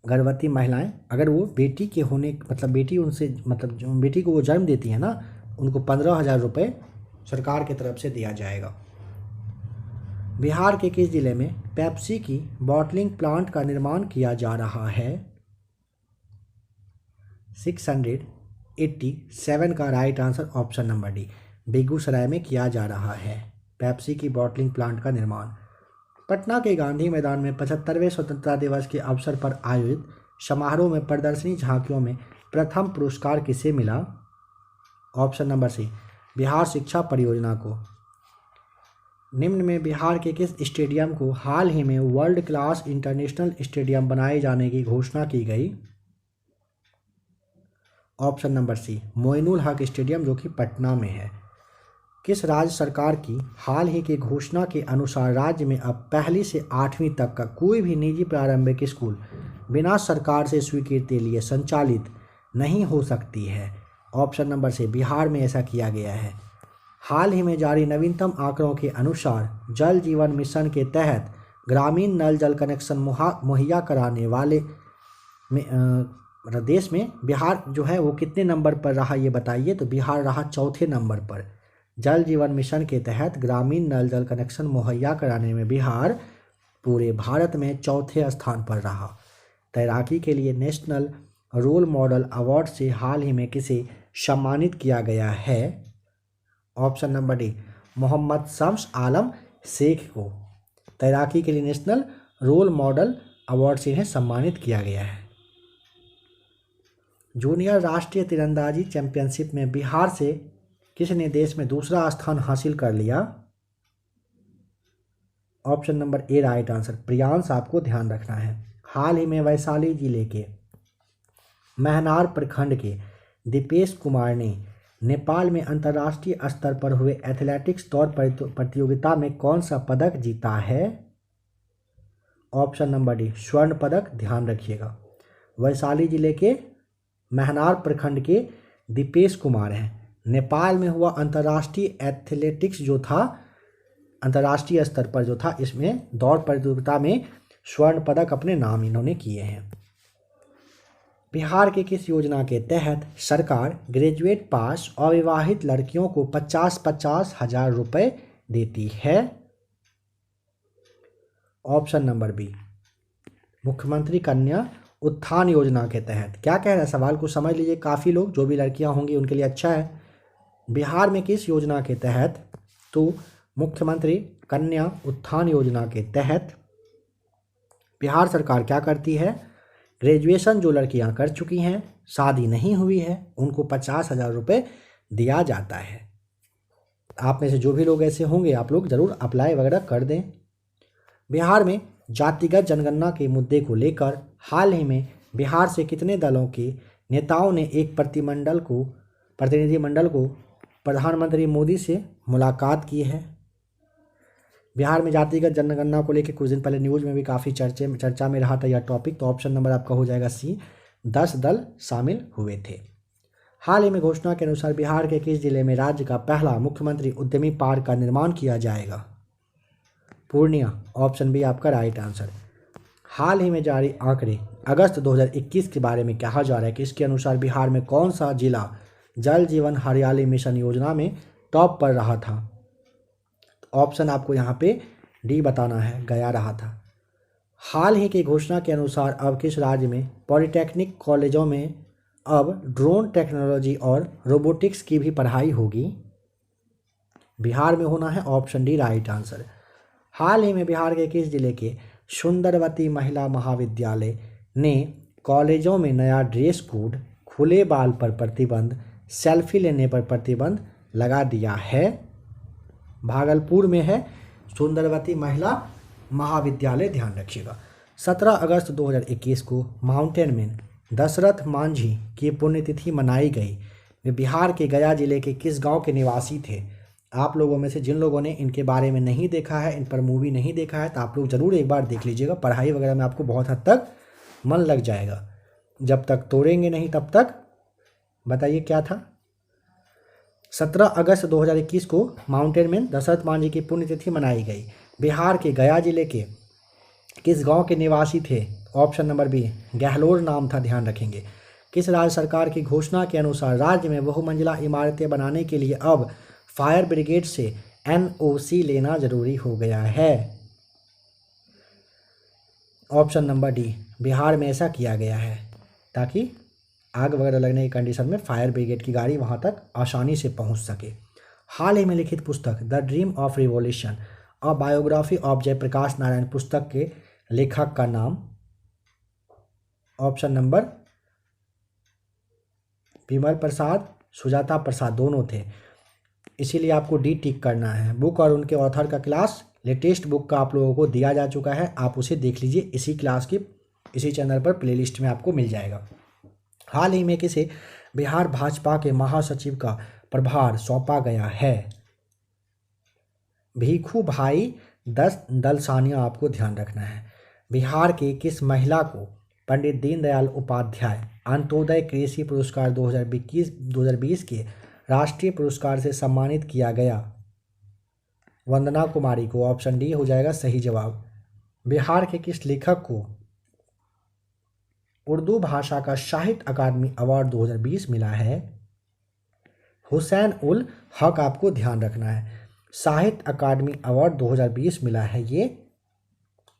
गर्भवती महिलाएं, अगर वो बेटी के होने, मतलब बेटी उनसे, मतलब जो बेटी को वो जन्म देती है ना, उनको 15,000 रुपये सरकार की तरफ से दिया जाएगा। बिहार के किस जिले में पेप्सी की बॉटलिंग प्लांट का निर्माण किया जा रहा है? 687 का right answer option number D, Begusarai में किया जा रहा है पेप्सी की बॉटलिंग प्लांट का निर्माण। पटना के गांधी मैदान में 75वें स्वतंत्रता दिवस के अवसर पर आयोजित समारोह में प्रदर्शनी झांकियों में प्रथम पुरस्कार किसे मिला? ऑप्शन नंबर सी, बिहार शिक्षा परियोजना को। निम्न में बिहार के किस स्टेडियम को हाल ही में वर्ल्ड क्लास इंटरनेशनल स्टेडियम बनाए जाने की घोषणा की गई? ऑप्शन नंबर सी, मोइनुल हक स्टेडियम, जो कि पटना में है। किस राज्य सरकार की हाल ही की घोषणा के अनुसार राज्य में अब 1ली से 8वीं तक का कोई भी निजी प्रारंभिक स्कूल बिना सरकार से स्वीकृति लिए संचालित नहीं हो सकती है? ऑप्शन नंबर से, बिहार में ऐसा किया गया है। हाल ही में जारी नवीनतम आंकड़ों के अनुसार जल जीवन मिशन के तहत ग्रामीण नल जल कनेक्शन मुहैया कराने वाले में देश में बिहार जो है वो कितने नंबर पर रहा, ये बताइए? तो बिहार रहा 4थे नंबर पर। जल जीवन मिशन के तहत ग्रामीण नल जल कनेक्शन मुहैया कराने में बिहार पूरे भारत में 4थे स्थान पर रहा। तैराकी के लिए नेशनल रोल मॉडल अवार्ड से हाल ही में किसे सम्मानित किया गया है? Option number D, Mohammad Shams Alam Shaikh को तैराकी के लिए नेशनल रोल मॉडल अवार्ड से इन्हें सम्मानित किया गया है। जूनियर राष्ट्रीय तीरंदाजी चैंपियनशिप में बिहार से किसने देश में दूसरा स्थान हासिल कर लिया? Option number A right answer, Priyansh, आपको ध्यान रखना है। हाल ही में वैशाली जिले के महनार प्रखंड के दीपेश कुमार ने नेपाल में अंतर्राष्ट्रीय स्तर पर हुए एथलेटिक्स दौड़ प्रतियोगिता में कौन सा पदक जीता है? ऑप्शन नंबर डी, स्वर्ण पदक। ध्यान रखिएगा, वैशाली जिले के महनार प्रखंड के दीपेश कुमार हैं। नेपाल में हुआ अंतर्राष्ट्रीय एथलेटिक्स जो था, अंतर्राष्ट्रीय स्तर पर जो था, इसमें दौड़ प्रतियोगिता में स्वर्ण पदक अपने नाम इन्होंने किए हैं। बिहार के किस योजना के तहत सरकार ग्रेजुएट पास अविवाहित लड़कियों को 50-50 हजार रुपये देती है? ऑप्शन नंबर बी, मुख्यमंत्री कन्या उत्थान योजना के तहत। क्या कह रहा है सवाल को समझ लीजिए, काफ़ी लोग जो भी लड़कियां होंगी उनके लिए अच्छा है। बिहार में किस योजना के तहत? तो मुख्यमंत्री कन्या उत्थान योजना के तहत बिहार सरकार क्या करती है? ग्रेजुएशन जो लड़कियां कर चुकी हैं, शादी नहीं हुई है, उनको 50,000 रुपये दिया जाता है। आप में से जो भी लोग ऐसे होंगे, आप लोग ज़रूर अप्लाई वगैरह कर दें। बिहार में जातिगत जनगणना के मुद्दे को लेकर हाल ही में बिहार से कितने दलों के नेताओं ने एक प्रतिनिधिमंडल को प्रधानमंत्री मोदी से मुलाकात की है? बिहार में जातिगत जनगणना को लेकर कुछ दिन पहले न्यूज़ में भी काफ़ी चर्चा में रहा था यह टॉपिक। तो ऑप्शन नंबर आपका हो जाएगा सी, 10 दल शामिल हुए थे। हाल ही में घोषणा के अनुसार बिहार के किस जिले में राज्य का पहला मुख्यमंत्री उद्यमी पार्क का निर्माण किया जाएगा? पूर्णिया, ऑप्शन बी आपका राइट आंसर। हाल ही में जारी आंकड़े अगस्त 2021 के बारे में कहा जा रहा है कि इसके अनुसार बिहार में कौन सा जिला जल जीवन हरियाली मिशन योजना में टॉप पर रहा था? ऑप्शन आपको यहाँ पे डी बताना है, गया रहा था। हाल ही की घोषणा के अनुसार अब किस राज्य में पॉलिटेक्निक कॉलेजों में अब ड्रोन टेक्नोलॉजी और रोबोटिक्स की भी पढ़ाई होगी? बिहार में होना है, ऑप्शन डी राइट आंसर। हाल ही में बिहार के किस जिले के सुंदरवती महिला महाविद्यालय ने कॉलेजों में नया ड्रेस कोड, खुले बाल पर प्रतिबंध, सेल्फी लेने पर प्रतिबंध लगा दिया है? भागलपुर में है सुंदरवती महिला महाविद्यालय, ध्यान रखिएगा। 17 अगस्त 2021 को माउंटेन मैन दशरथ मांझी की पुण्यतिथि मनाई गई। वे बिहार के गया जिले के किस गांव के निवासी थे? आप लोगों में से जिन लोगों ने इनके बारे में नहीं देखा है, इन पर मूवी नहीं देखा है, तो आप लोग ज़रूर एक बार देख लीजिएगा। पढ़ाई वगैरह में आपको बहुत हद तक मन लग जाएगा। जब तक तोड़ेंगे नहीं तब तक। बताइए क्या था? 17 अगस्त 2021 को माउंटेन मैन दशरथ मांझी की पुण्यतिथि मनाई गई। बिहार के गया जिले के किस गांव के निवासी थे? ऑप्शन नंबर बी, गहलोर नाम था, ध्यान रखेंगे। किस राज्य सरकार की घोषणा के अनुसार राज्य में बहुमंजिला इमारतें बनाने के लिए अब फायर ब्रिगेड से एनओसी लेना जरूरी हो गया है? ऑप्शन नंबर डी, बिहार में ऐसा किया गया है ताकि आग वगैरह लगने की कंडीशन में फायर ब्रिगेड की गाड़ी वहां तक आसानी से पहुंच सके। हाल ही में लिखित पुस्तक the dream of revolution, a biography of Jayaprakash Narayan पुस्तक के लेखक का नाम? ऑप्शन नंबर विमल प्रसाद, सुजाता प्रसाद दोनों थे, इसीलिए आपको डी टिक करना है। बुक और उनके ऑथर का क्लास लेटेस्ट बुक का आप लोगों को दिया जा चुका है, आप उसे देख लीजिए। इसी क्लास की इसी चैनल पर प्लेलिस्ट में आपको मिल जाएगा। हाल ही में किसे बिहार भाजपा के महासचिव का प्रभार सौंपा गया है? भीखू भाई दलसानिया, आपको ध्यान रखना है। बिहार के किस महिला को पंडित दीनदयाल उपाध्याय अंत्योदय कृषि पुरस्कार 2020 के राष्ट्रीय पुरस्कार से सम्मानित किया गया? वंदना कुमारी को, ऑप्शन डी हो जाएगा सही जवाब। बिहार के किस लेखक को उर्दू भाषा का साहित्य अकादमी अवार्ड 2020 मिला है? हुसैन उल हक, आपको ध्यान रखना है। साहित्य अकादमी अवार्ड 2020 मिला है, ये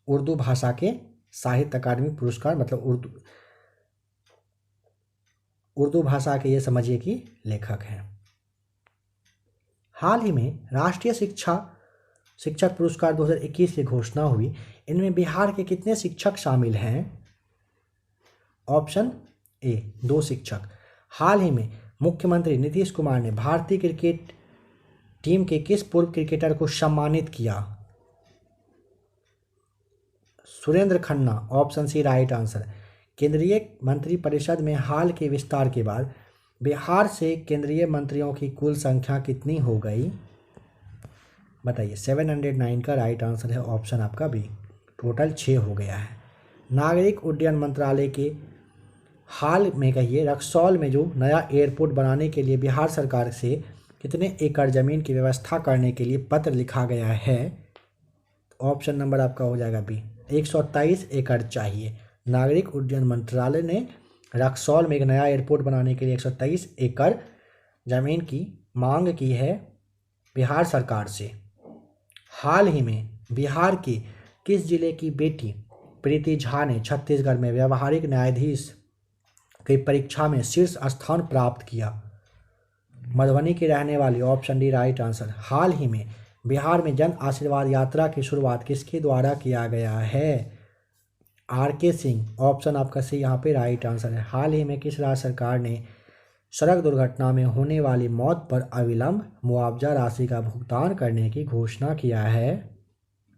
उर्दू भाषा के साहित्य अकादमी पुरस्कार, मतलब उर्दू भाषा के ये समझिए कि लेखक हैं। हाल ही में राष्ट्रीय शिक्षक पुरस्कार 2021 की घोषणा हुई। इनमें बिहार के कितने शिक्षक शामिल हैं? ऑप्शन ए, 2 शिक्षक। हाल ही में मुख्यमंत्री नीतीश कुमार ने भारतीय क्रिकेट टीम के किस पूर्व क्रिकेटर को सम्मानित किया? Surendra Khanna, option C right answer. केंद्रीय मंत्रिपरिषद में हाल के विस्तार के बाद बिहार से केंद्रीय मंत्रियों की कुल संख्या कितनी हो गई? बताइए। 709 का राइट आंसर है ऑप्शन आपका बी, टोटल 6 हो गया है। नागरिक उड्डयन मंत्रालय के हाल में कहिए रक्सौल में जो नया एयरपोर्ट बनाने के लिए बिहार सरकार से कितने एकड़ ज़मीन की व्यवस्था करने के लिए पत्र लिखा गया है? ऑप्शन नंबर आपका हो जाएगा बी, 123 एकड़ चाहिए। नागरिक उड्डयन मंत्रालय ने रक्सौल में एक नया एयरपोर्ट बनाने के लिए 123 एकड़ ज़मीन की मांग की है बिहार सरकार से। हाल ही में बिहार के किस जिले की बेटी प्रीति झा ने छत्तीसगढ़ में व्यावहारिक न्यायाधीश की परीक्षा में शीर्ष स्थान प्राप्त किया? मधुबनी की रहने वाली, ऑप्शन डी राइट आंसर। हाल ही में बिहार में जन आशीर्वाद यात्रा की शुरुआत किसके द्वारा किया गया है? आर.के. सिंह, ऑप्शन आपका सी यहाँ पे राइट आंसर है। हाल ही में किस राज्य सरकार ने सड़क दुर्घटना में होने वाली मौत पर अविलंब मुआवजा राशि का भुगतान करने की घोषणा किया है?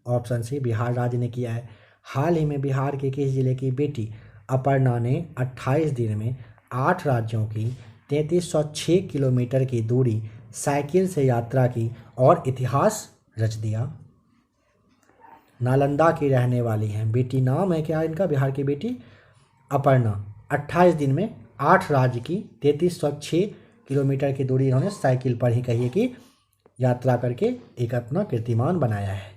ऑप्शन सी, बिहार राज्य ने किया है। हाल ही में बिहार के किस जिले की बेटी अपर्णा ने 28 दिन में 8 राज्यों की 3306 किलोमीटर की दूरी साइकिल से यात्रा की और इतिहास रच दिया? नालंदा की रहने वाली हैं। बेटी नाम है क्या इनका, बिहार की बेटी अपर्णा। 28 दिन में 8 राज्य की 3306 किलोमीटर की दूरी इन्होंने साइकिल पर ही कहिए कि यात्रा करके एक अपना कीर्तिमान बनाया है।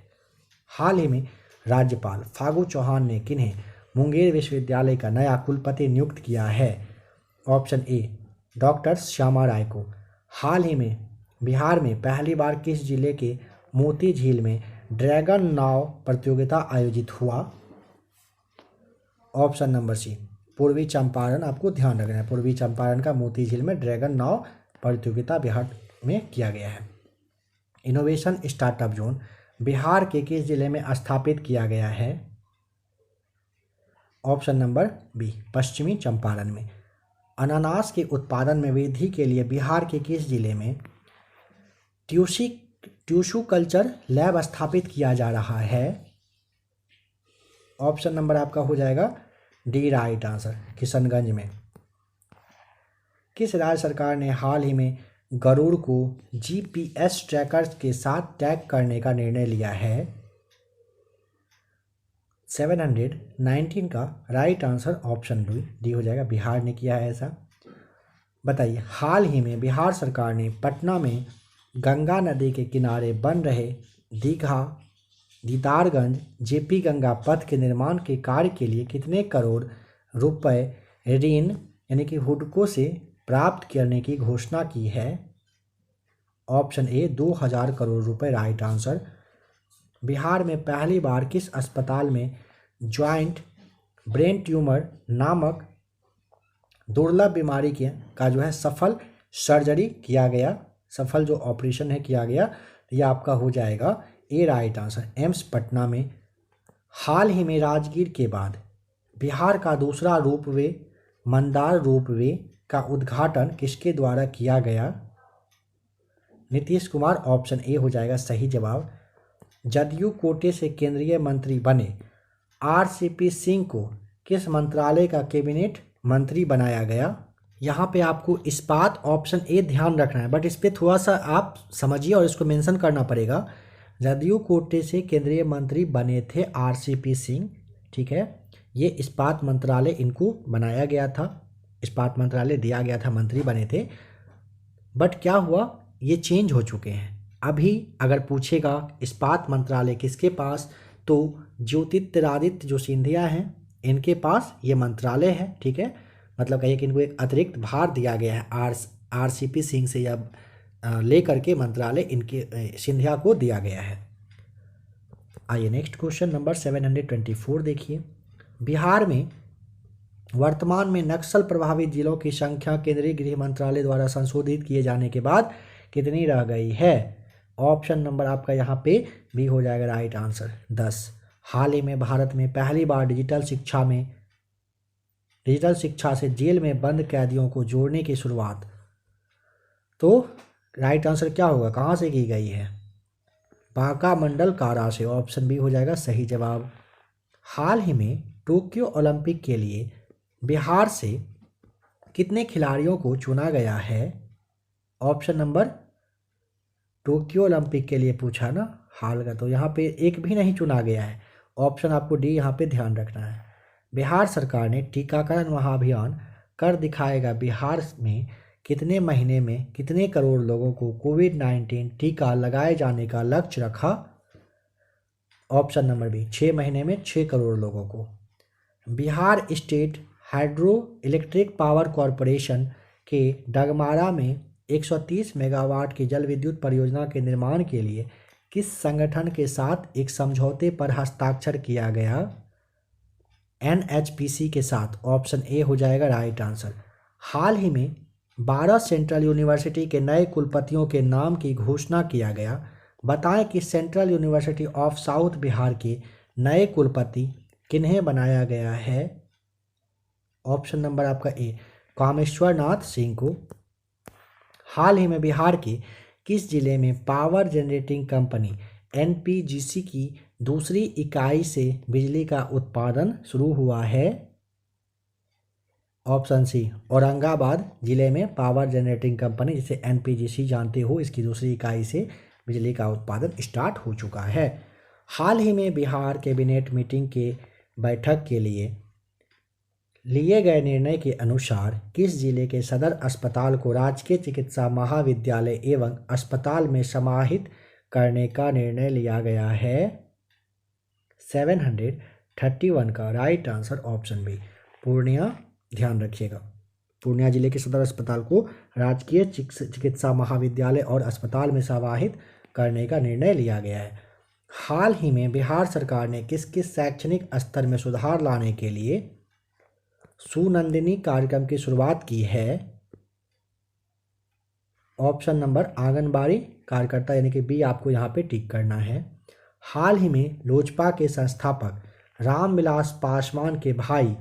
हाल ही में राज्यपाल फागू चौहान ने किन्हें मुंगेर विश्वविद्यालय का नया कुलपति नियुक्त किया है? ऑप्शन ए डॉक्टर श्यामा राय को। हाल ही में बिहार में पहली बार किस जिले के मोती झील में ड्रैगन नाव प्रतियोगिता आयोजित हुआ? ऑप्शन नंबर सी पूर्वी चंपारण। आपको ध्यान रखना है, पूर्वी चंपारण का मोती झील में ड्रैगन नाव प्रतियोगिता बिहार में किया गया है। इनोवेशन स्टार्टअप जोन बिहार के किस जिले में स्थापित किया गया है? ऑप्शन नंबर बी पश्चिमी चंपारण में। अनानास के उत्पादन में वृद्धि के लिए बिहार के किस जिले में ट्यूशू कल्चर लैब स्थापित किया जा रहा है? ऑप्शन नंबर आपका हो जाएगा डी राइट आंसर, किशनगंज में। किस राज्य सरकार ने हाल ही में गरुड़ को जीपीएस ट्रैकर्स के साथ टैग करने का निर्णय लिया है? 719 का राइट आंसर ऑप्शन डी हो जाएगा, बिहार ने किया है ऐसा। बताइए, हाल ही में बिहार सरकार ने पटना में गंगा नदी के किनारे बन रहे दीघा दीदारगंज जेपी गंगा पथ के निर्माण के कार्य के लिए कितने करोड़ रुपए ऋण यानी कि हुडको से प्राप्त करने की घोषणा की है? ऑप्शन ए 2000 करोड़ रुपए राइट आंसर। बिहार में पहली बार किस अस्पताल में ज्वाइंट ब्रेन ट्यूमर नामक दुर्लभ बीमारी का जो है सफल सर्जरी किया गया, सफल जो ऑपरेशन है किया गया? तो यह आपका हो जाएगा ए राइट आंसर, एम्स पटना में। हाल ही में राजगीर के बाद बिहार का दूसरा रोपवे मंदार रोपवे का उद्घाटन किसके द्वारा किया गया? नीतीश कुमार, ऑप्शन ए हो जाएगा सही जवाब। जदयू कोटे से केंद्रीय मंत्री बने आरसीपी सिंह को किस मंत्रालय का कैबिनेट मंत्री बनाया गया? यहाँ पे आपको इस्पात ऑप्शन ए ध्यान रखना है, बट इस पर थोड़ा सा आप समझिए और इसको मेंशन करना पड़ेगा। जदयू कोटे से केंद्रीय मंत्री बने थे आरसीपी सिंह, ठीक है। ये इस्पात मंत्रालय इनको बनाया गया था, इस्पात मंत्रालय दिया गया था, मंत्री बने थे। बट क्या हुआ, ये चेंज हो चुके हैं। अभी अगर पूछेगा इस्पात मंत्रालय किसके पास, तो ज्योतिरादित्य जो सिंधिया हैं इनके पास ये मंत्रालय है, ठीक है। मतलब कहिए कि इनको एक अतिरिक्त भार दिया गया है आरसीपी सिंह से या ले करके मंत्रालय इनके सिंधिया को दिया गया है। आइए नेक्स्ट क्वेश्चन नंबर 724 देखिए। बिहार में वर्तमान में नक्सल प्रभावित जिलों की संख्या केंद्रीय गृह मंत्रालय द्वारा संशोधित किए जाने के बाद कितनी रह गई है? ऑप्शन नंबर आपका यहाँ पे बी हो जाएगा राइट आंसर, 10। हाल ही में भारत में पहली बार डिजिटल शिक्षा से जेल में बंद कैदियों को जोड़ने की शुरुआत, तो राइट आंसर क्या होगा, कहाँ से की गई है? बांका मंडल कारा से, ऑप्शन बी हो जाएगा सही जवाब। हाल ही में टोक्यो ओलंपिक के लिए बिहार से कितने खिलाड़ियों को चुना गया है? ऑप्शन नंबर, टोक्यो ओलंपिक के लिए पूछा ना हाल का, तो यहाँ पे एक भी नहीं चुना गया है। ऑप्शन आपको डी यहाँ पे ध्यान रखना है। बिहार सरकार ने टीकाकरण महाअभियान कर दिखाएगा बिहार में कितने महीने में कितने करोड़ लोगों को कोविड-19 टीका लगाए जाने का लक्ष्य रखा? ऑप्शन नंबर बी 6 महीने में 6 करोड़ लोगों को। Bihar state hydro electric power corporation के डगमारा में 130 मेगावाट की जल विद्युत परियोजना के निर्माण के लिए किस संगठन के साथ एक समझौते पर हस्ताक्षर किया गया? एनएचपीसी के साथ, ऑप्शन ए हो जाएगा राइट आंसर। हाल ही में 12 सेंट्रल यूनिवर्सिटी के नए कुलपतियों के नाम की घोषणा किया गया। बताएं कि central university of south Bihar के नए कुलपति किन्हें बनाया गया है? ऑप्शन नंबर आपका ए कामेश्वर नाथ सिंह को। हाल ही में बिहार के किस जिले में पावर जनरेटिंग कंपनी एनपीजीसी की दूसरी इकाई से बिजली का उत्पादन शुरू हुआ है? ऑप्शन सी औरंगाबाद जिले में पावर जनरेटिंग कंपनी जिसे एनपीजीसी जानते हो, इसकी दूसरी इकाई से बिजली का उत्पादन स्टार्ट हो चुका है। हाल ही में बिहार कैबिनेट मीटिंग के बैठक के लिए गए निर्णय के अनुसार किस जिले के सदर अस्पताल को राजकीय चिकित्सा महाविद्यालय एवं अस्पताल में समाहित करने का निर्णय लिया गया है? 731 का right answer option B Purnia. ध्यान रखिएगा, पूर्णिया जिले के सदर अस्पताल को राजकीय चिकित्सा महाविद्यालय और अस्पताल में समाहित करने का निर्णय लिया गया है। हाल ही में बिहार सरकार ने किस किस शैक्षणिक स्तर में सुधार लाने के लिए सुनंदिनी कार्यक्रम की शुरुआत की है? ऑप्शन नंबर आंगनबाड़ी कार्यकर्ता यानी कि बी आपको यहाँ पे टिक करना है। हाल ही में लोजपा के संस्थापक रामविलास पासवान के भाई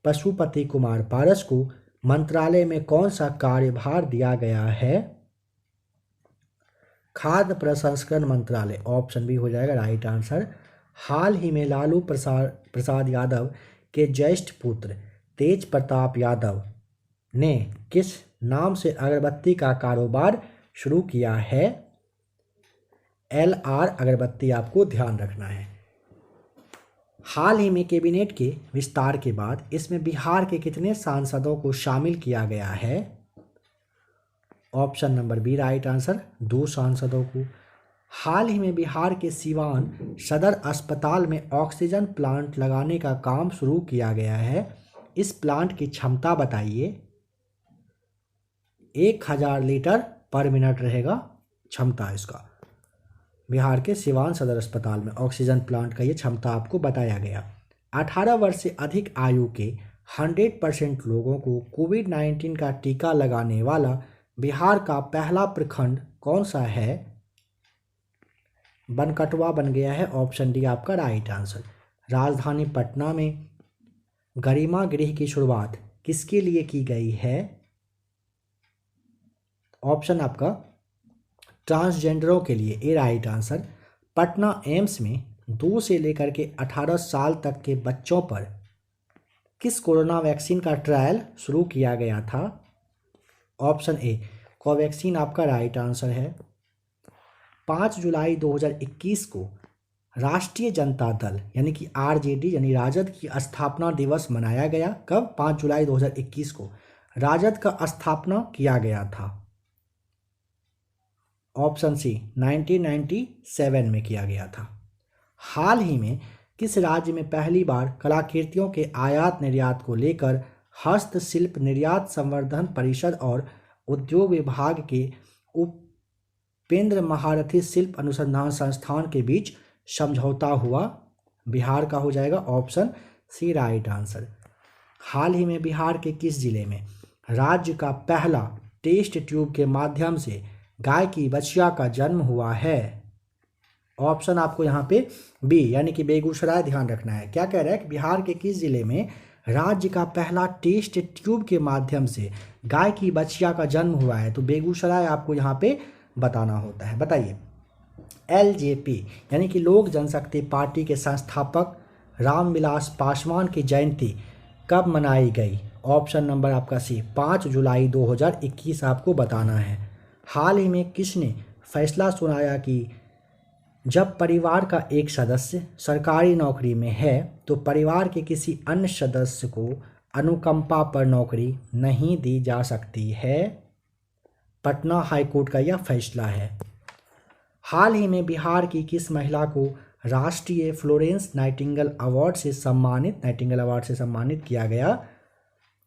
पशुपति कुमार पारस को मंत्रालय में कौन सा कार्यभार दिया गया है? खाद्य प्रसंस्करण मंत्रालय। ऑप्शन बी हो जाएगा राइट आंसर। हाल ही में लालू प्रसाद यादव के ज्येष्ठ पुत्र तेज प्रताप यादव ने किस नाम से अगरबत्ती का कारोबार शुरू किया है? LR अगरबत्ती आपको ध्यान रखना है। हाल ही में कैबिनेट के विस्तार के बाद इसमें बिहार के कितने सांसदों को शामिल किया गया है? Option number B right answer 2 सांसदों को। हाल ही में बिहार के सिवान सदर अस्पताल में ऑक्सीजन प्लांट लगाने का काम शुरू किया गया है। इस प्लांट की क्षमता बताइए। 1000 लीटर पर मिनट रहेगा क्षमता इसका। बिहार के सिवान सदर अस्पताल में ऑक्सीजन प्लांट का ये क्षमता आपको बताया गया। 18 वर्ष से अधिक आयु के 100% लोगों को कोविड-19 का टीका लगाने वाला बिहार का पहला प्रखंड कौन सा है? बनकटवा बन गया है। ऑप्शन डी आपका राइट आंसर। राजधानी पटना में गरिमा गृह की शुरुआत किसके लिए की गई है? ऑप्शन आपका ट्रांसजेंडरों के लिए ए राइट आंसर। पटना एम्स में 2 से लेकर के 18 साल तक के बच्चों पर किस कोरोना वैक्सीन का ट्रायल शुरू किया गया था? ऑप्शन ए कोवैक्सीन आपका राइट आंसर है। 5 जुलाई 2021 को राष्ट्रीय जनता दल यानी कि RJD यानी राजद की स्थापना दिवस मनाया गया। कब? 5 जुलाई 2021 को राजद का स्थापना किया गया था। ऑप्शन सी 1997 में किया गया था। हाल ही में किस राज्य में पहली बार कलाकृतियों के आयात निर्यात को लेकर हस्तशिल्प निर्यात संवर्धन परिषद और उद्योग विभाग के उपेंद्र महारथी शिल्प अनुसंधान संस्थान के बीच समझौता हुआ? बिहार का हो जाएगा ऑप्शन सी राइट आंसर। हाल ही में बिहार के किस जिले में राज्य का पहला टेस्ट ट्यूब के माध्यम से गाय की बछिया का जन्म हुआ है? ऑप्शन आपको यहाँ पे बी यानी कि बेगूसराय ध्यान रखना है। क्या कह रहा है कि बिहार के किस जिले में राज्य का पहला टेस्ट ट्यूब के माध्यम से गाय की बछिया का जन्म हुआ है? तो बेगूसराय आपको यहाँ पे बताना होता है। बताइए। LJP यानी कि लोक जनशक्ति पार्टी के संस्थापक रामविलास पासवान की जयंती कब मनाई गई? ऑप्शन नंबर आपका सी 5 जुलाई 2021 आपको बताना है। हाल ही में किसने फैसला सुनाया कि जब परिवार का एक सदस्य सरकारी नौकरी में है तो परिवार के किसी अन्य सदस्य को अनुकंपा पर नौकरी नहीं दी जा सकती है? पटना हाईकोर्ट का यह फैसला है। हाल ही में बिहार की किस महिला को राष्ट्रीय फ्लोरेंस नाइटिंगेल अवार्ड से सम्मानित किया गया?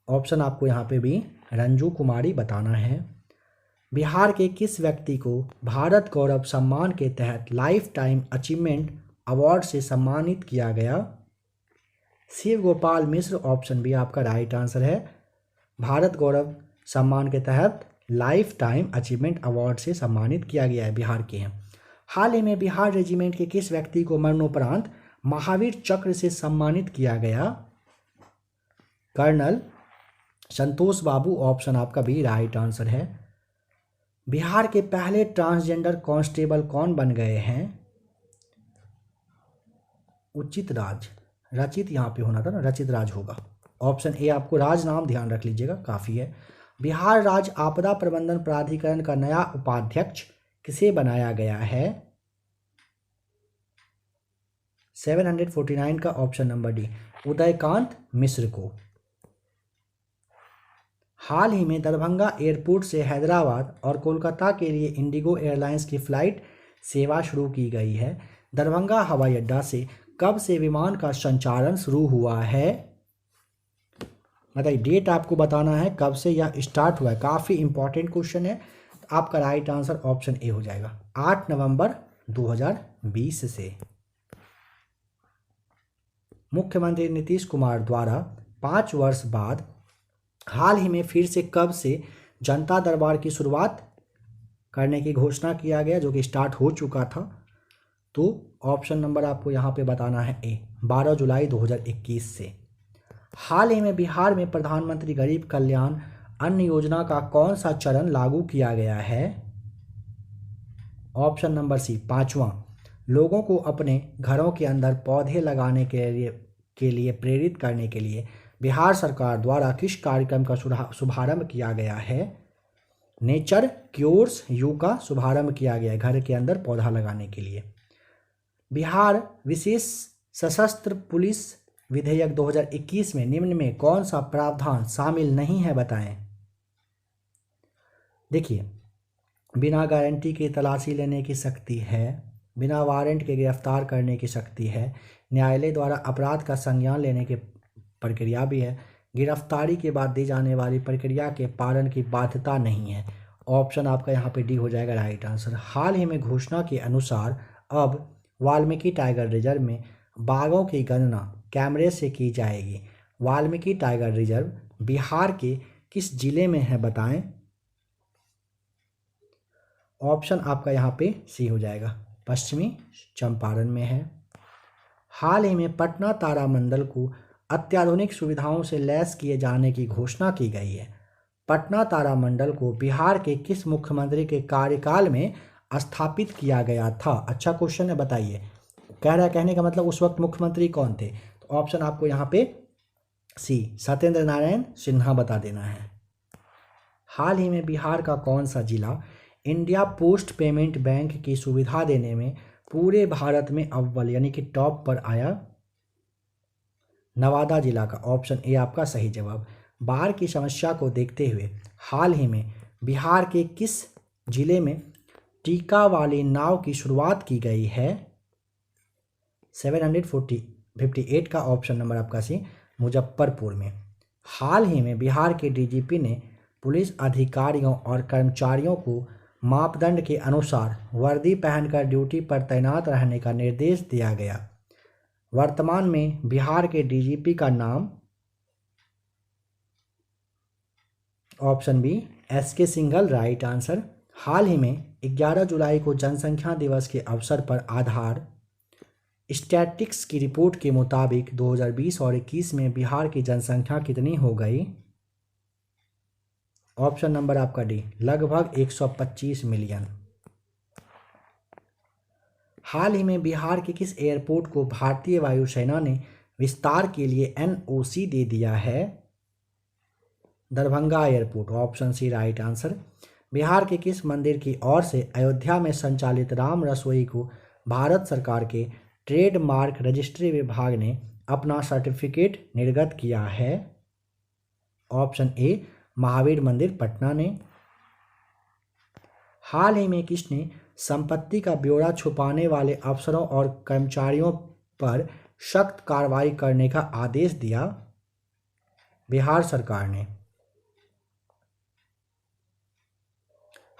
ऑप्शन आपको यहाँ पे भी रंजू कुमारी बताना है। बिहार के किस व्यक्ति को भारत गौरव सम्मान के तहत लाइफ टाइम अचीवमेंट अवार्ड से सम्मानित किया गया? शिव गोपाल मिश्र। ऑप्शन बी आपका राइट आंसर है। भारत गौरव सम्मान के तहत लाइफ टाइम अचीवमेंट अवार्ड से सम्मानित किया गया है, बिहार के हैं। हाल ही में बिहार रेजिमेंट के किस व्यक्ति को मरणोपरांत महावीर चक्र से सम्मानित किया गया? कर्नल संतोष बाबू। ऑप्शन आपका भी राइट आंसर है। बिहार के पहले ट्रांसजेंडर कांस्टेबल कौन बन गए हैं? उचित राज। रचित यहाँ पे होना था ना, रचित राज होगा। ऑप्शन ए आपको राज नाम ध्यान रख लीजिएगा, काफ़ी है। बिहार राज्य आपदा प्रबंधन प्राधिकरण का नया उपाध्यक्ष किसे बनाया गया है? 749 का ऑप्शन नंबर डी, उदयकांत मिश्र को। हाल ही में दरभंगा एयरपोर्ट से हैदराबाद और कोलकाता के लिए इंडिगो एयरलाइंस की फ़्लाइट सेवा शुरू की गई है। दरभंगा हवाई अड्डा से कब से विमान का संचालन शुरू हुआ है? बताइए, डेट आपको बताना है कब से यह स्टार्ट हुआ है। काफ़ी इंपॉर्टेंट क्वेश्चन है। आपका राइट आंसर ऑप्शन ए हो जाएगा, 8 नवंबर 2020 से। मुख्यमंत्री नीतीश कुमार द्वारा 5 वर्ष बाद हाल ही में फिर से कब से जनता दरबार की शुरुआत करने की घोषणा किया गया, जो कि स्टार्ट हो चुका था? तो ऑप्शन नंबर आपको यहाँ पे बताना है ए, 12 जुलाई 2021 से। हाल ही में बिहार में प्रधानमंत्री गरीब कल्याण अन्न योजना का कौन सा चरण लागू किया गया है? ऑप्शन नंबर सी, 5वां। लोगों को अपने घरों के अंदर पौधे लगाने के लिए प्रेरित करने के लिए बिहार सरकार द्वारा किस कार्यक्रम का शुभारंभ किया गया है? नेचर क्योर्स यू का शुभारंभ किया गया है घर के अंदर पौधा लगाने के लिए। बिहार विशेष सशस्त्र पुलिस विधेयक 2021 में निम्न में कौन सा प्रावधान शामिल नहीं है, बताएं। देखिए, बिना गारंटी के तलाशी लेने की शक्ति है, बिना वारंट के गिरफ्तार करने की शक्ति है, न्यायालय द्वारा अपराध का संज्ञान लेने की प्रक्रिया भी है, गिरफ्तारी के बाद दी जाने वाली प्रक्रिया के पालन की बाध्यता नहीं है। ऑप्शन आपका यहाँ पे डी हो जाएगा राइट आंसर। हाल ही में घोषणा के अनुसार अब वाल्मीकि टाइगर रिजर्व में बाघों की गणना कैमरे से की जाएगी। वाल्मीकि टाइगर रिजर्व बिहार के किस जिले में है, बताएं। ऑप्शन आपका यहाँ पे सी हो जाएगा, पश्चिमी चंपारण में है। हाल ही में पटना तारामंडल को अत्याधुनिक सुविधाओं से लैस किए जाने की घोषणा की गई है। पटना तारामंडल को बिहार के किस मुख्यमंत्री के कार्यकाल में स्थापित किया गया था? अच्छा क्वेश्चन है, बताइए। कहने का मतलब उस वक्त मुख्यमंत्री कौन थे? तो ऑप्शन आपको यहाँ पे सी, सत्येंद्र नारायण सिन्हा बता देना है। हाल ही में बिहार का कौन सा जिला इंडिया पोस्ट पेमेंट बैंक की सुविधा देने में पूरे भारत में अव्वल यानी कि टॉप पर आया? नवादा जिला का ऑप्शन ए आपका सही जवाब। बाढ़ की समस्या को देखते हुए हाल ही में बिहार के किस जिले में टीका वाली नाव की शुरुआत की गई है? 758 का ऑप्शन नंबर आपका सी, मुजफ्फरपुर में। हाल ही में बिहार के डीजीपी ने पुलिस अधिकारियों और कर्मचारियों को मापदंड के अनुसार वर्दी पहनकर ड्यूटी पर तैनात रहने का निर्देश दिया गया। वर्तमान में बिहार के डीजीपी का नाम? Option B, SK Singhal right answer. हाल ही में 11 जुलाई को जनसंख्या दिवस के अवसर पर आधार स्टैटिस्टिक्स की रिपोर्ट के मुताबिक 2020 और 21 में बिहार की जनसंख्या कितनी हो गई? ऑप्शन नंबर आपका डी, लगभग 125 मिलियन। हाल ही में बिहार के किस एयरपोर्ट को भारतीय वायुसेना ने विस्तार के लिए एनओसी दे दिया है? Darbhanga airport, option C right answer. Bihar के किस मंदिर की ओर से अयोध्या में संचालित राम रसोई को भारत सरकार के ट्रेडमार्क रजिस्ट्री विभाग ने अपना सर्टिफिकेट निर्गत किया है? ऑप्शन ए, महावीर मंदिर पटना ने। हाल ही में किसने संपत्ति का ब्यौरा छुपाने वाले अफसरों और कर्मचारियों पर सख्त कार्रवाई करने का आदेश दिया? बिहार सरकार ने।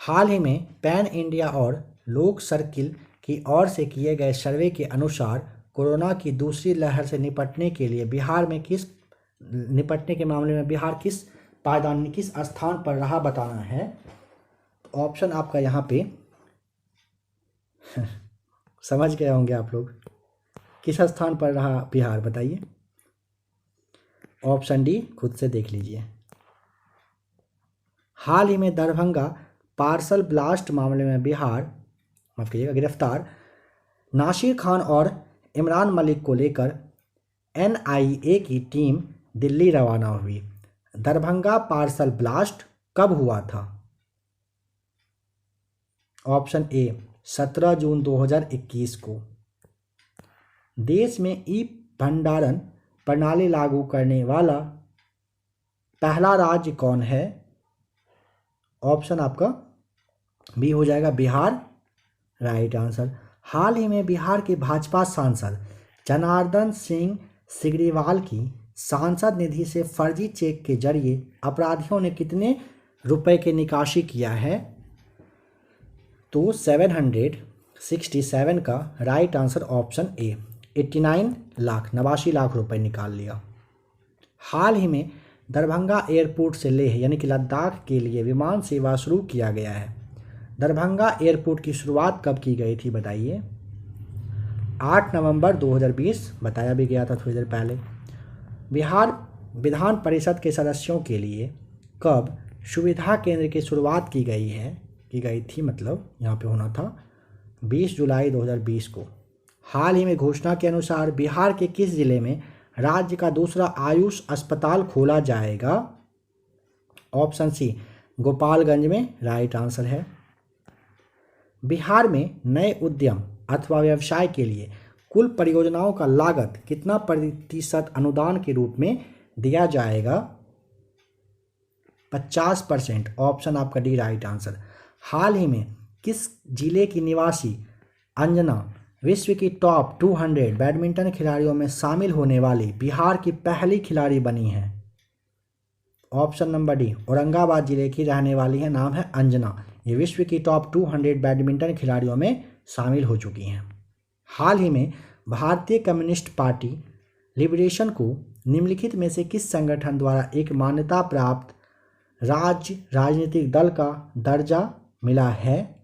हाल ही में पैन इंडिया और लोक सर्किल की ओर से किए गए सर्वे के अनुसार कोरोना की दूसरी लहर से निपटने के मामले में बिहार किस स्थान पर रहा, बताना है। ऑप्शन आपका यहाँ पे समझ गए होंगे आप लोग, किस स्थान पर रहा बिहार, बताइए। ऑप्शन डी खुद से देख लीजिए। हाल ही में दरभंगा पार्सल ब्लास्ट मामले में बिहार माफ कीजिएगा गिरफ्तार नासिर खान और इमरान मलिक को लेकर एनआईए की टीम दिल्ली रवाना हुई। दरभंगा पार्सल ब्लास्ट कब हुआ था? ऑप्शन ए, 17 जून 2021 को। देश में ई भंडारण प्रणाली लागू करने वाला पहला राज्य कौन है? ऑप्शन आपका बी हो जाएगा बिहार, राइट आंसर। हाल ही में बिहार के भाजपा सांसद जनार्दन सिंह सिग्रीवाल की सांसद निधि से फर्जी चेक के जरिए अपराधियों ने कितने रुपए की निकासी किया है? तो 767 का right answer option A, 89 lakh, 89 lakh रुपए निकाल लिया। हाल ही में दरभंगा एयरपोर्ट से लेह यानी कि लद्दाख के लिए विमान सेवा शुरू किया गया है। दरभंगा एयरपोर्ट की शुरुआत कब की गई थी बताइए? 8 नवंबर 2020, बताया भी गया था थोड़ी देर पहले। बिहार विधान परिषद के सदस्यों के लिए कब सुविधा केंद्र की शुरुआत की गई थी, मतलब यहाँ पे होना था 20 जुलाई 2020 को। हाल ही में घोषणा के अनुसार बिहार के किस जिले में राज्य का दूसरा आयुष अस्पताल खोला जाएगा? ऑप्शन सी, गोपालगंज में, राइट आंसर है। बिहार में नए उद्यम अथवा व्यवसाय के लिए कुल परियोजनाओं का लागत कितना प्रतिशत अनुदान के रूप में दिया जाएगा? 50%, ऑप्शन आपका डी, राइट आंसर। हाल ही में किस जिले की निवासी अंजना विश्व की टॉप 200 बैडमिंटन खिलाड़ियों में शामिल होने वाली बिहार की पहली खिलाड़ी बनी है? ऑप्शन नंबर डी, औरंगाबाद जिले की रहने वाली है, नाम है अंजना। ये विश्व की टॉप 200 बैडमिंटन खिलाड़ियों में शामिल हो चुकी हैं। हाल ही में भारतीय कम्युनिस्ट पार्टी लिबरेशन को निम्नलिखित में से किस संगठन द्वारा एक मान्यता प्राप्त राज्य राजनीतिक दल का दर्जा मिला है?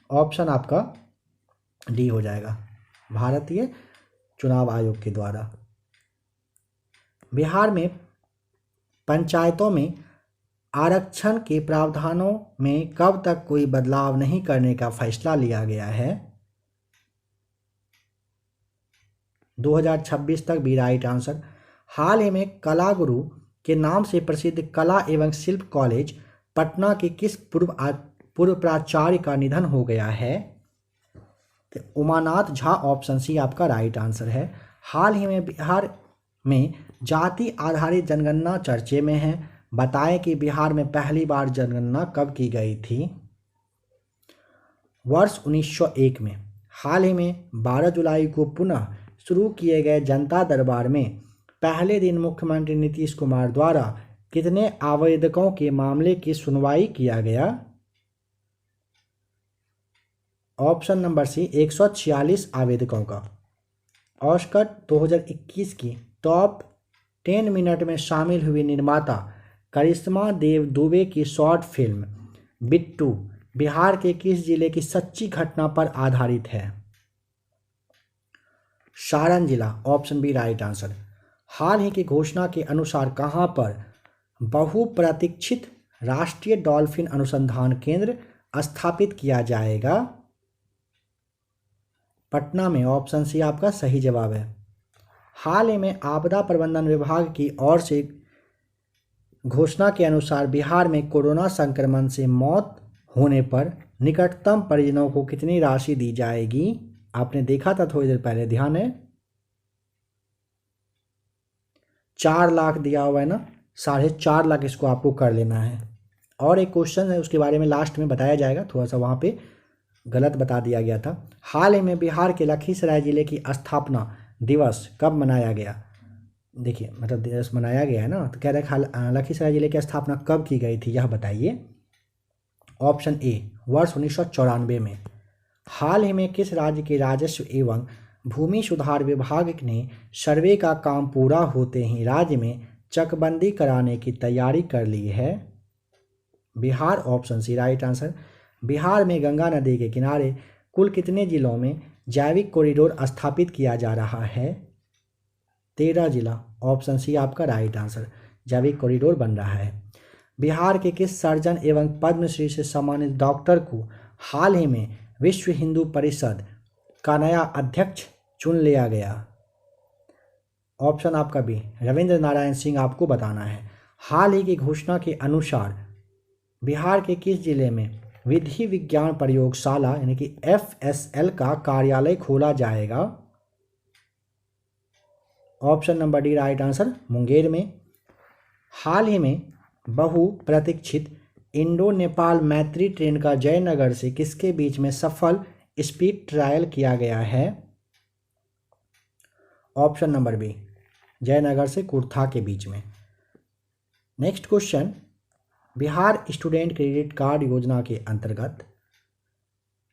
ऑप्शन आपका डी हो जाएगा, भारतीय चुनाव आयोग के द्वारा। बिहार में पंचायतों में आरक्षण के प्रावधानों में कब तक कोई बदलाव नहीं करने का फैसला लिया गया है? 2026 तक भी, राइट आंसर। हाल ही में कला गुरु के नाम से प्रसिद्ध कला एवं शिल्प कॉलेज पटना के किस पूर्व प्राचार्य का निधन हो गया है? तो उमानाथ झा, ऑप्शन सी आपका राइट आंसर है। हाल ही में बिहार में जाति आधारित जनगणना चर्चे में है। बताएं कि बिहार में पहली बार जनगणना कब की गई थी? वर्ष 1901 में। हाल ही में 12 जुलाई को पुनः शुरू किए गए जनता दरबार में पहले दिन मुख्यमंत्री नीतीश कुमार द्वारा कितने आवेदकों के मामले की सुनवाई किया गया? ऑप्शन नंबर सी, 146 आवेदकों का। ऑस्कर 2021 की टॉप 10 मिनट में शामिल हुई निर्माता करिश्मा देव दुबे की शॉर्ट फिल्म बिट्टू बिहार के किस जिले की सच्ची घटना पर आधारित है? सारण जिला, ऑप्शन बी, राइट आंसर। हाल ही की घोषणा के अनुसार कहां पर बहुप्रतीक्षित राष्ट्रीय डॉल्फिन अनुसंधान केंद्र स्थापित किया जाएगा? पटना में, ऑप्शन सी आपका सही जवाब है। हाल ही में आपदा प्रबंधन विभाग की ओर से घोषणा के अनुसार बिहार में कोरोना संक्रमण से मौत होने पर निकटतम परिजनों को कितनी राशि दी जाएगी? आपने देखा था थोड़ी देर पहले, ध्यान है, 4 लाख दिया हुआ है ना, 4.5 लाख इसको आपको कर लेना है। और एक क्वेश्चन है उसके बारे में लास्ट में बताया जाएगा, थोड़ा सा वहाँ पे गलत बता दिया गया था। हाल ही में बिहार के लखीसराय जिले की स्थापना दिवस कब मनाया गया? देखिए, मतलब दिवस मनाया गया है ना, तो कह रहे लखीसराय जिले की स्थापना कब की गई थी, यह बताइए। ऑप्शन ए, वर्ष 1994 में। हाल ही में किस राज्य के राजस्व एवं भूमि सुधार विभाग ने सर्वे का काम पूरा होते ही राज्य में चकबंदी कराने की तैयारी कर ली है? Bihar, option C, right answer. Bihar में गंगा नदी के किनारे कुल कितने जिलों में जैविक कॉरिडोर स्थापित किया जा रहा है? 13 जिला, ऑप्शन सी आपका राइट आंसर, जैविक कॉरिडोर बन रहा है। बिहार के किस सर्जन एवं पद्मश्री से सम्मानित डॉक्टर को हाल ही में विश्व हिंदू परिषद का नया अध्यक्ष चुन लिया गया? ऑप्शन आपका बी, रविंद्र नारायण सिंह आपको बताना है। हाल ही की घोषणा के अनुसार बिहार के किस जिले में विधि विज्ञान प्रयोगशाला यानी कि FSL का कार्यालय खोला जाएगा? Option number D right answer, Munger में। हाल ही में बहुप्रतीक्षित इंडो नेपाल मैत्री ट्रेन का जयनगर से किसके बीच में सफल स्पीड ट्रायल किया गया है? ऑप्शन नंबर बी, जयनगर से कुर्था के बीच में। Next question, Bihar student credit card योजना के अंतर्गत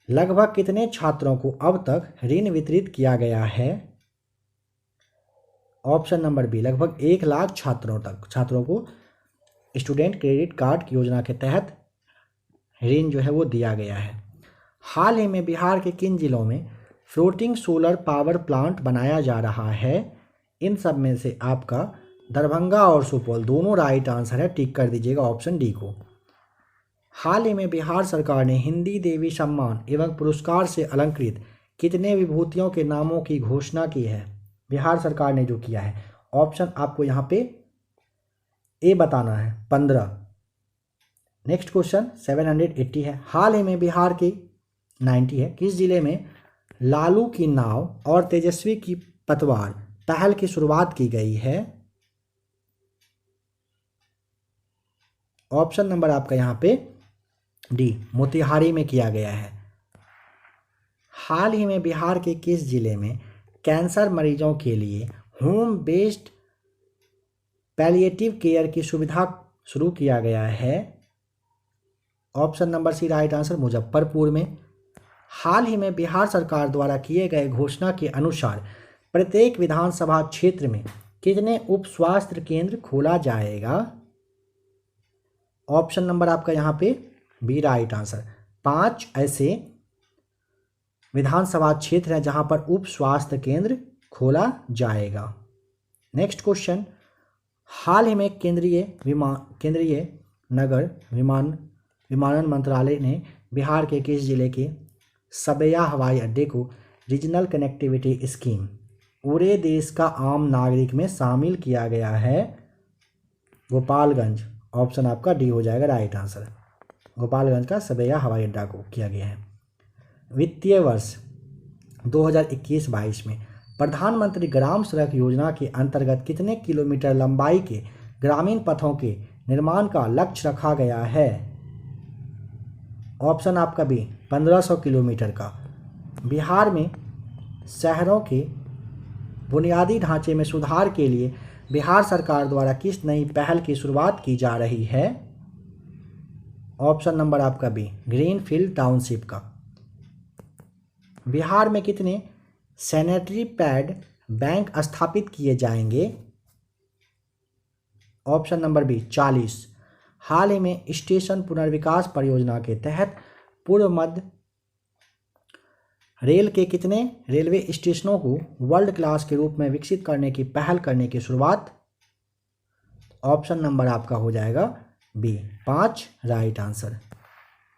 लगभग कितने छात्रों को अब तक ऋण वितरित किया गया है? ऑप्शन नंबर बी, लगभग 1 लाख छात्रों को स्टूडेंट क्रेडिट कार्ड की योजना के तहत ऋण जो है वो दिया गया है। हाल ही में बिहार के किन जिलों में फ्लोटिंग सोलर पावर प्लांट बनाया जा रहा है? इन सब में से आपका दरभंगा और सुपौल दोनों राइट आंसर है, टिक कर दीजिएगा ऑप्शन डी को। हाल ही में बिहार सरकार ने हिंदी देवी सम्मान एवं पुरस्कार से अलंकृत कितने विभूतियों के नामों की घोषणा की है? बिहार सरकार ने जो किया है, ऑप्शन आपको यहाँ पे ए बताना है, 15। नेक्स्ट क्वेश्चन 780 है। हाल ही में बिहार की 90 है, किस जिले में लालू की नाव और तेजस्वी की पतवार पहल की शुरुआत की गई है? ऑप्शन नंबर आपका यहाँ पे डी, मोतिहारी में किया गया है। हाल ही में बिहार के किस जिले में कैंसर मरीजों के लिए होम बेस्ड पैलिएटिव केयर की सुविधा शुरू किया गया है? Option number C right answer, Muzaffarpur में। हाल ही में बिहार सरकार द्वारा किए गए घोषणा के अनुसार प्रत्येक विधानसभा क्षेत्र में कितने उप स्वास्थ्य केंद्र खोला जाएगा? ऑप्शन नंबर आपका यहाँ पे बी राइट आंसर, 5 ऐसे विधानसभा क्षेत्र हैं जहां पर उप स्वास्थ्य केंद्र खोला जाएगा। नेक्स्ट क्वेश्चन, हाल ही में केंद्रीय नगर विमानन मंत्रालय ने बिहार के किस जिले के सबैया हवाई अड्डे को रीजनल कनेक्टिविटी स्कीम पूरे देश का आम नागरिक में शामिल किया गया है? गोपालगंज, ऑप्शन आपका डी हो जाएगा राइट आंसर। गोपालगंज का सबैया हवाई अड्डा को किया गया है। वित्तीय वर्ष 2021-22 में प्रधानमंत्री ग्राम सड़क योजना के अंतर्गत कितने किलोमीटर लंबाई के ग्रामीण पथों के निर्माण का लक्ष्य रखा गया है? ऑप्शन आपका बी, 1500 किलोमीटर का। बिहार में शहरों के बुनियादी ढांचे में सुधार के लिए बिहार सरकार द्वारा किस नई पहल की शुरुआत की जा रही है? ऑप्शन नंबर आपका बी, ग्रीनफील्ड टाउनशिप का। बिहार में कितने सैनिटरी पैड बैंक स्थापित किए जाएंगे? Option number B, 40। हाल ही में स्टेशन पुनर्विकास परियोजना के तहत पूर्व मध्य रेल के कितने रेलवे स्टेशनों को वर्ल्ड क्लास के रूप में विकसित करने की पहल करने की शुरुआत? ऑप्शन नंबर आपका हो जाएगा बी, 5 राइट आंसर।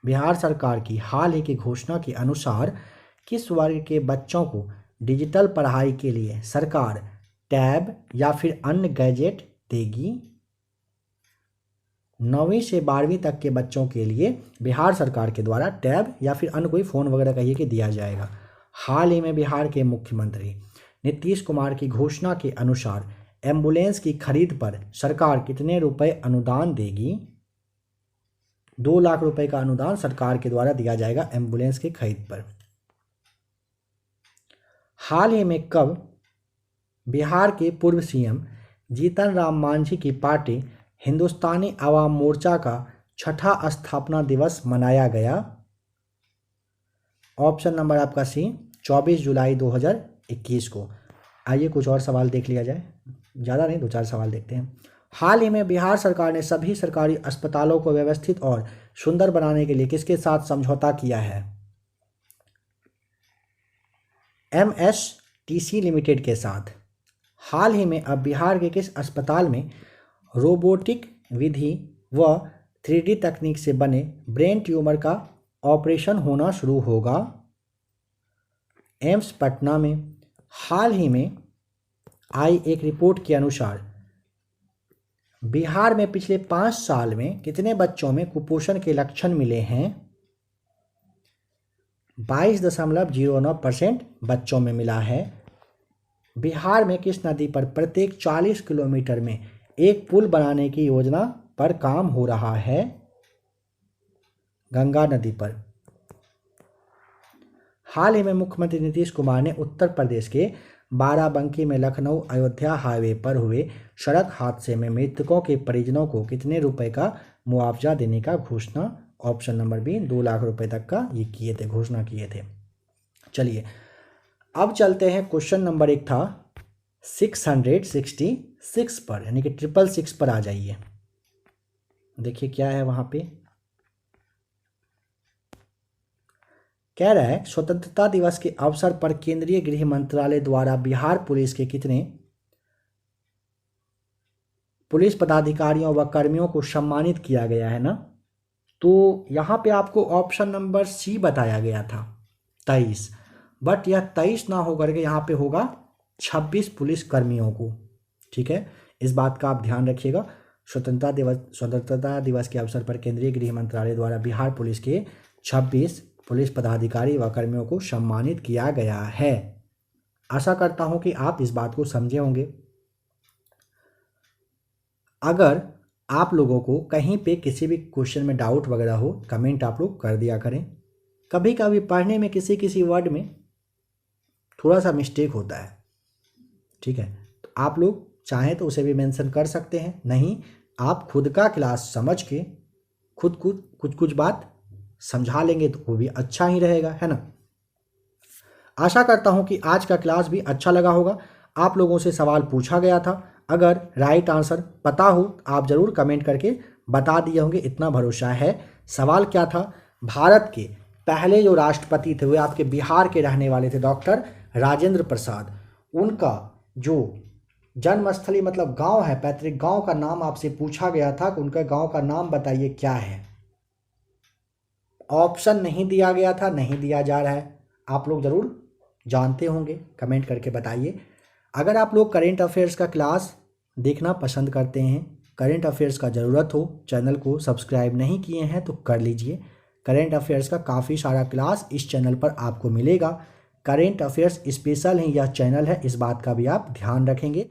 बिहार सरकार की हाल ही की घोषणा के अनुसार किस वर्ग के बच्चों को डिजिटल पढ़ाई के लिए सरकार टैब या फिर अन्य गैजेट देगी? 9वीं से 12वीं तक के बच्चों के लिए बिहार सरकार के द्वारा टैब या फिर अन्य कोई फ़ोन वगैरह कहिए कि दिया जाएगा। हाल ही में बिहार के मुख्यमंत्री नीतीश कुमार की घोषणा के अनुसार एम्बुलेंस की खरीद पर सरकार कितने रुपए अनुदान देगी? 2 लाख रुपए का अनुदान सरकार के द्वारा दिया जाएगा एम्बुलेंस की खरीद पर। हाल ही में कब बिहार के पूर्व सीएम जीतन राम मांझी की पार्टी हिंदुस्तानी आवाम मोर्चा का 6ठा स्थापना दिवस मनाया गया? ऑप्शन नंबर आपका सी, 24 जुलाई 2021 को। आइए कुछ और सवाल देख लिया जाए, ज़्यादा नहीं 2-4 सवाल देखते हैं। हाल ही में बिहार सरकार ने सभी सरकारी अस्पतालों को व्यवस्थित और सुंदर बनाने के लिए किसके साथ समझौता किया है? MSTC लिमिटेड के साथ। हाल ही में अब बिहार के किस अस्पताल में रोबोटिक विधि व 3D तकनीक से बने ब्रेन ट्यूमर का ऑपरेशन होना शुरू होगा? एम्स पटना में। हाल ही में आई एक रिपोर्ट के अनुसार बिहार में पिछले 5 साल में कितने बच्चों में कुपोषण के लक्षण मिले हैं? 22.09% बच्चों में मिला है। बिहार में किस नदी पर प्रत्येक 40 किलोमीटर में एक पुल बनाने की योजना पर काम हो रहा है? गंगा नदी पर। हाल ही में मुख्यमंत्री नीतीश कुमार ने उत्तर प्रदेश के बाराबंकी में लखनऊ अयोध्या हाईवे पर हुए सड़क हादसे में मृतकों के परिजनों को कितने रुपए का मुआवजा देने का घोषणा, ऑप्शन नंबर बी 2 लाख रुपए तक का ये किए थे, घोषणा किए थे। चलिए अब चलते हैं, क्वेश्चन नंबर 1 था 666 पर, यानी कि 666 पर आ जाइए। देखिए क्या है वहां पे, कह रहा है स्वतंत्रता दिवस के अवसर पर केंद्रीय गृह मंत्रालय द्वारा बिहार पुलिस के कितने पुलिस पदाधिकारियों व कर्मियों को सम्मानित किया गया है ना। तो यहाँ पे आपको ऑप्शन नंबर सी बताया गया था 23, बट यह 23 ना होकर के यहाँ पे होगा 26 पुलिस कर्मियों को। ठीक है, इस बात का आप ध्यान रखिएगा। स्वतंत्रता दिवस के अवसर पर केंद्रीय गृह मंत्रालय द्वारा बिहार पुलिस के 26 पुलिस पदाधिकारी व कर्मियों को सम्मानित किया गया है। आशा करता हूं कि आप इस बात को समझे होंगे। अगर आप लोगों को कहीं पे किसी भी क्वेश्चन में डाउट वगैरह हो, कमेंट आप लोग कर दिया करें। कभी कभी पढ़ने में किसी वर्ड में थोड़ा सा मिस्टेक होता है, ठीक है, तो आप लोग चाहें तो उसे भी मेंशन कर सकते हैं, नहीं आप खुद का क्लास समझ के खुद कुछ बात समझा लेंगे तो वो भी अच्छा ही रहेगा, है ना। आशा करता हूं कि आज का क्लास भी अच्छा लगा होगा। आप लोगों से सवाल पूछा गया था, अगर राइट आंसर पता हो तो आप ज़रूर कमेंट करके बता दिए होंगे, इतना भरोसा है। सवाल क्या था, भारत के पहले जो राष्ट्रपति थे वे आपके बिहार के रहने वाले थे, डॉक्टर राजेंद्र प्रसाद। उनका जो जन्मस्थली मतलब गांव है, पैतृक गांव का नाम आपसे पूछा गया था कि उनका गांव का नाम बताइए क्या है। ऑप्शन नहीं दिया गया था, नहीं दिया जा रहा है, आप लोग ज़रूर जानते होंगे, कमेंट करके बताइए। अगर आप लोग करेंट अफेयर्स का क्लास देखना पसंद करते हैं, करेंट अफेयर्स का ज़रूरत हो, चैनल को सब्सक्राइब नहीं किए हैं तो कर लीजिए। करेंट अफेयर्स का काफ़ी सारा क्लास इस चैनल पर आपको मिलेगा। करेंट अफेयर्स स्पेशल ही यह चैनल है, इस बात का भी आप ध्यान रखेंगे।